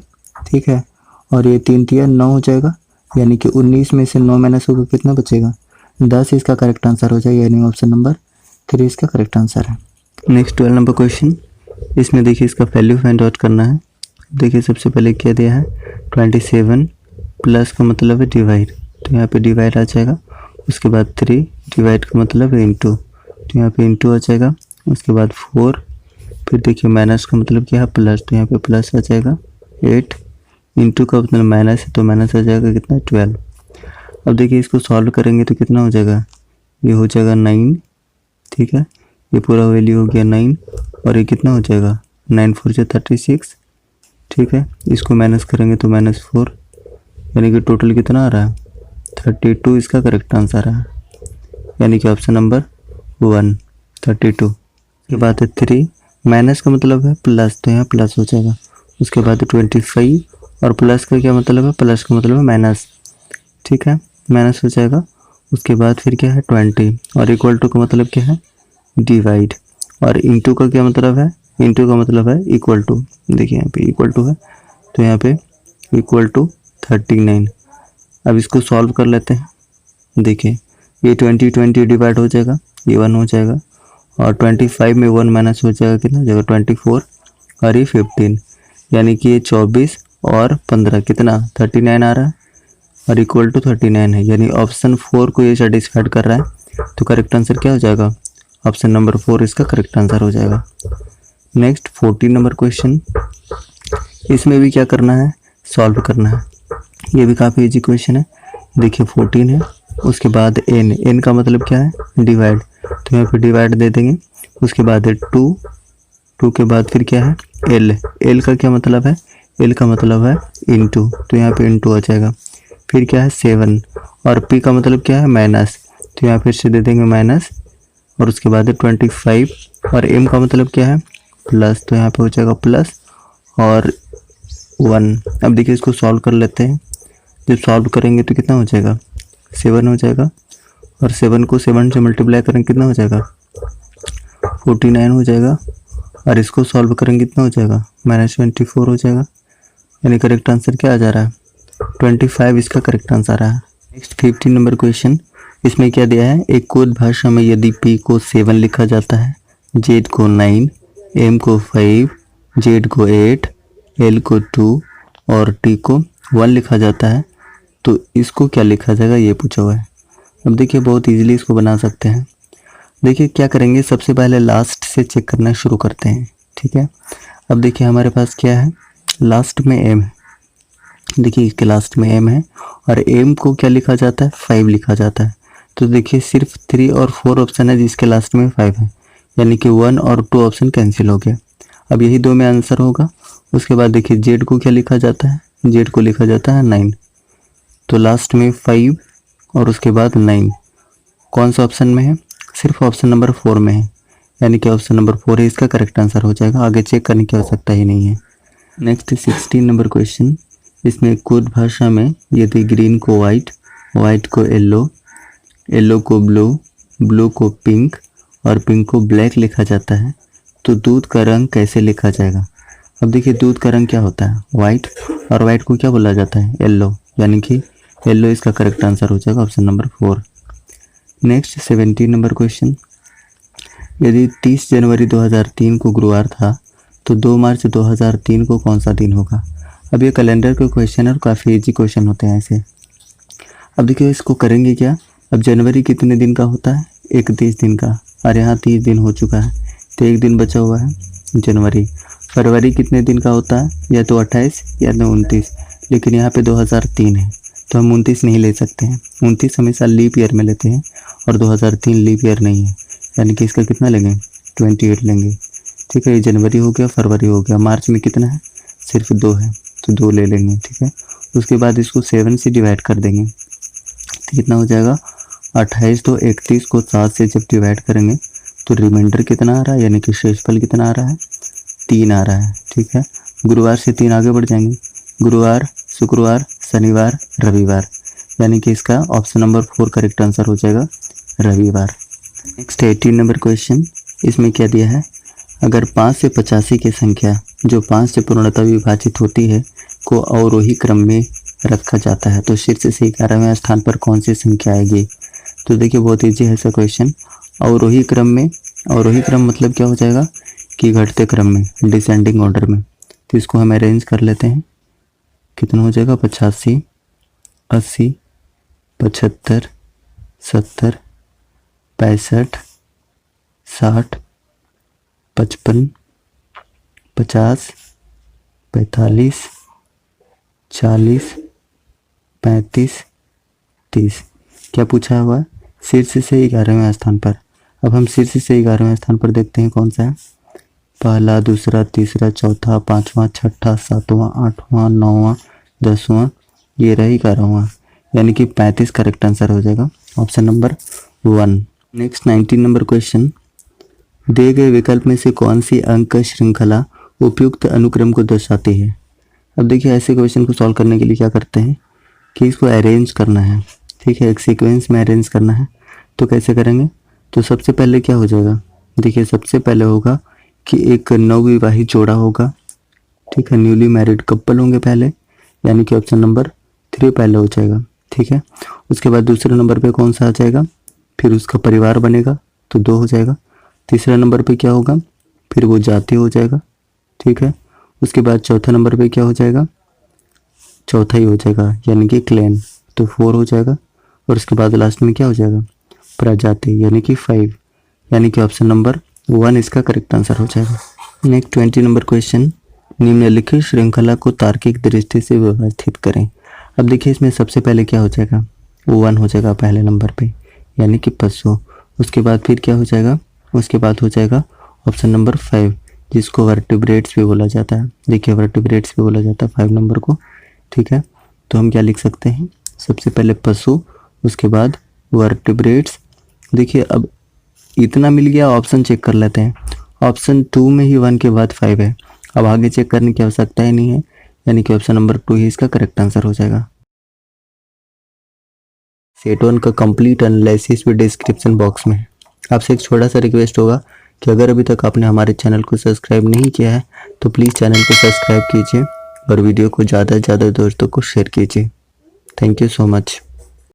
[SPEAKER 3] ठीक है। और ये 3 3 9 हो जाएगा, यानी कि 19 में से 9 माइनस होगा, कितना बचेगा? 10 इसका करेक्ट आंसर हो जाएगा, यानी ऑप्शन नंबर 3 इसका करेक्ट आंसर है। Next 12 number question. इसमें देखिए इसका वैल्यू फाइंड आउट करना है। देखिए सबसे पहले क्या दिया है? 27 प्लस का मतलब है डिवाइड, तो यहाँ पे डिवाइड आ जाएगा। उसके बाद 3 डिवाइड का मतलब है इंटू, तो यहाँ पे इंटू आ जाएगा। उसके बाद 4, फिर देखिए माइनस का मतलब क्या है? प्लस, तो यहाँ पे प्लस आ जाएगा। 8 इंटू का मतलब माइनस है, तो माइनस आ जाएगा कितना? 12। अब देखिए इसको सॉल्व करेंगे तो कितना हो जाएगा? ये हो जाएगा 9, ठीक है। ये पूरा वैल्यू हो गया 9, और ये कितना हो जाएगा? 9 4 से 36, ठीक है। इसको माइनस करेंगे तो -4, यानी कि टोटल कितना आ रहा है? 32 इसका करेक्ट आंसर है, यानी कि ऑप्शन नंबर 1 32। उसके बाद है 3, माइनस का मतलब है प्लस, तो यहाँ प्लस हो जाएगा। उसके बाद 25, और प्लस का क्या मतलब है? प्लस का मतलब है माइनस, ठीक है, माइनस हो जाएगा। उसके बाद फिर क्या है? 20, और इक्वल टू का मतलब क्या है? डिवाइड, और इंटू का क्या मतलब है? इंटू का मतलब है इक्वल टू। देखिए यहाँ पे इक्वल टू है, तो यहाँ पे इक्वल टू 39। अब इसको सॉल्व कर लेते हैं। देखिए ये 20 डिवाइड हो जाएगा, ये 1 हो जाएगा, और 25 में 1 माइनस हो जाएगा, कितना हो जाएगा? 24, और ये 15, यानी कि ये 24 और 15 कितना? 39 आ रहा है, और इक्वल टू 39 है, यानी ऑप्शन 4 को ये सेटिस्फाइड कर रहा है। तो करेक्ट आंसर क्या हो जाएगा? ऑप्शन नंबर 4 इसका करेक्ट आंसर हो जाएगा। Next 14 number question. इसमें भी क्या करना है, सॉल्व करना है। ये भी काफ़ी इजी क्वेश्चन है। देखिए 14 है, उसके बाद n का मतलब क्या है, डिवाइड, तो यहाँ पे डिवाइड दे देंगे। उसके बाद है 2 के बाद फिर क्या है, l का क्या मतलब है, l का मतलब है इनटू, तो यहाँ पे इनटू आ जाएगा। फिर क्या है 7, और p का मतलब क्या है, माइनस, तो यहाँ फिर से दे देंगे माइनस। और उसके बाद है 25, और m का मतलब क्या है, प्लस, तो यहाँ पे हो जाएगा प्लस और 1। अब देखिए इसको सॉल्व कर लेते हैं। जब सॉल्व करेंगे तो कितना हो जाएगा, 7 हो जाएगा, और 7 को 7 से मल्टीप्लाई करेंगे कितना हो जाएगा, 49 हो जाएगा, और इसको सॉल्व करेंगे कितना हो जाएगा, -24 हो जाएगा। यानी करेक्ट आंसर क्या आ जा रहा है, 25 इसका करेक्ट आंसर है। नेक्स्ट 15 नंबर क्वेश्चन, इसमें क्या दिया है, एक कोड भाषा में यदि p को 7 लिखा जाता है, z को 9, m को 5, z को 8, l को 2 और t को 1 लिखा जाता है, तो इसको क्या लिखा जाएगा, ये पूछा हुआ है। अब देखिए बहुत इजीली इसको बना सकते हैं। देखिए क्या करेंगे, सबसे पहले लास्ट से चेक करना शुरू करते हैं, ठीक है। अब देखिए हमारे पास क्या है, लास्ट में m है, देखिए इसके लास्ट में m है, और m को क्या लिखा जाता है, 5 लिखा जाता है। तो देखिए सिर्फ 3 और 4 ऑप्शन है जिसके लास्ट में 5 है, यानी कि 1 और 2 ऑप्शन कैंसिल हो गया। अब यही 2 में आंसर होगा। उसके बाद देखिए z को क्या लिखा जाता है, z को लिखा जाता है 9, तो लास्ट में 5 और उसके बाद 9 कौन सा ऑप्शन में है, सिर्फ ऑप्शन नंबर 4 में है, यानी कि ऑप्शन नंबर 4 है इसका करेक्ट आंसर हो जाएगा। आगे चेक करने की आवश्यकता ही नहीं है। नेक्स्ट 16 नंबर क्वेश्चन, इसमें कोड भाषा में यदि ग्रीन को वाइट, वाइट को येलो, येलो को ब्लू, ब्लू को पिंक और पिंक को ब्लैक लिखा जाता है, तो दूध का रंग कैसे लिखा जाएगा। अब देखिए दूध का रंग क्या होता है, वाइट, और वाइट को क्या बोला जाता है, येलो, यानी कि येलो इसका करेक्ट आंसर हो जाएगा, option number 4। Next 17 number question, यदि 30 जनवरी 2003 को गुरुवार था, तो 2 मार्च 2003 को कौन सा दिन होगा। अब ये कैलेंडर के क्वेश्चन है और काफ़ी इजी क्वेश्चन होते हैं ऐसे। अब देखिए इसको करेंगे क्या, अब जनवरी कितने दिन का होता है, 31 दिन का, और यहाँ 30 दिन हो चुका है, तो 1 दिन बचा हुआ है जनवरी। फरवरी कितने दिन का होता है, या तो 28 या तो 29, लेकिन यहाँ पे 2003 है तो हम 29 नहीं ले सकते हैं, 29 हमेशा लीप ईयर में लेते हैं, और 2003 लीप ईयर नहीं है, यानी कि इसका कितना लेंगे, 28 लेंगे, ठीक है। ये जनवरी हो गया, फरवरी हो गया, मार्च में कितना है, सिर्फ 2 है, तो 2 ले लेंगे, ठीक है। उसके बाद इसको 7 से डिवाइड कर देंगे, तो कितना हो जाएगा, 28 तो 31 को 7 से जब डिवाइड करेंगे तो रिमाइंडर कितना आ रहा है, यानी कि शेषफल कितना आ रहा है, 3 आ रहा है, ठीक है। गुरुवार से 3 आगे बढ़ जाएंगे, गुरुवार, शुक्रवार, शनिवार, रविवार, यानी कि इसका ऑप्शन नंबर 4 करेक्ट आंसर हो जाएगा, रविवार। नेक्स्ट 18 नंबर क्वेश्चन, इसमें क्या दिया है, अगर 5 से 85 की संख्या जो 5 से पूर्णतः विभाजित होती है को अवरोही क्रम में रखा जाता है, तो शीर्ष से 11वें स्थान पर कौन सी संख्या आएगी। तो देखिए बहुत इजी है ऐसा क्वेश्चन। अवरोही क्रम में, अवरोही क्रम मतलब क्या हो जाएगा कि घटते क्रम में, डिसेंडिंग ऑर्डर में, तो इसको हम अरेंज कर लेते हैं। कितना हो जाएगा, 85, 80, 75, 70, 65, 60, 55, 50, 45, 40, 35, 30। क्या पूछा हुआ है, शीर्ष से 11वें स्थान पर। अब हम शीर्ष से 11वें स्थान पर देखते हैं कौन सा है, पहला, दूसरा, तीसरा, चौथा, 5वां, 6ठा, 7वां, 8वां, 9वां, 10वां, ये रही 11वां, यानी कि 35 करेक्ट आंसर हो जाएगा, option number 1। Next 19 number question, दिए गए विकल्प में से कौन सी अंक श्रृंखला उपयुक्त अनुक्रम को दर्शाती है। अब देखिए ऐसे क्वेश्चन को सॉल्व करने के लिए क्या करते हैं कि इसको अरेंज करना है, ठीक है, एक सीक्वेंस में अरेंज करना है। तो कैसे करेंगे, तो सबसे पहले क्या हो जाएगा, देखिए सबसे पहले होगा कि एक नवविवाहित जोड़ा होगा, ठीक है, न्यूली मैरिड कपल होंगे पहले, यानी कि ऑप्शन नंबर 3 पहले हो जाएगा, ठीक है। उसके बाद दूसरे नंबर पे कौन सा आ जाएगा, फिर उसका परिवार बनेगा तो 2 हो जाएगा। तीसरा नंबर पे क्या होगा, फिर वो जाति हो जाएगा, ठीक है। उसके बाद चौथा नंबर पे क्या हो जाएगा, चौथा ही हो जाएगा, यानी कि क्लैन, तो 4 हो जाएगा। और उसके बाद लास्ट में क्या हो जाएगा, प्रजाति, यानी कि 5, यानी कि ऑप्शन नंबर 1 इसका करेक्ट आंसर हो जाएगा। नेक्स्ट 20 नंबर क्वेश्चन,
[SPEAKER 2] निम्नलिखित श्रृंखला को तार्किक दृष्टि से व्यवस्थित करें। अब देखिए इसमें सबसे पहले क्या हो जाएगा, O1 हो जाएगा पहले नंबर पे, यानी कि पशु। उसके बाद फिर क्या हो जाएगा, उसके बाद हो जाएगा ऑप्शन नंबर 5 जिसको वर्टिब्रेट्स भी बोला जाता है। देखिए वर्टिब्रेट्स भी बोला जाता है 5 नंबर को, ठीक है। तो हम क्या लिख सकते हैं, सबसे पहले पशु, उसके बाद वर्टिब्रेट्स। देखिए अब इतना मिल गया, ऑप्शन चेक कर लेते हैं। ऑप्शन 2 में ही 1 के बाद 5 है, अब आगे चेक करने की आवश्यकता ही नहीं है, यानी कि ऑप्शन नंबर 2 ही इसका करेक्ट आंसर हो जाएगा। सेट 1 का कंप्लीट एनालिसिस भी डिस्क्रिप्शन बॉक्स में है। आपसे एक छोटा सा रिक्वेस्ट होगा कि अगर अभी तक आपने हमारे चैनल को सब्सक्राइब नहीं किया है तो प्लीज़ चैनल को सब्सक्राइब कीजिए और वीडियो को ज़्यादा से ज़्यादा दोस्तों को शेयर कीजिए। Thank you so much.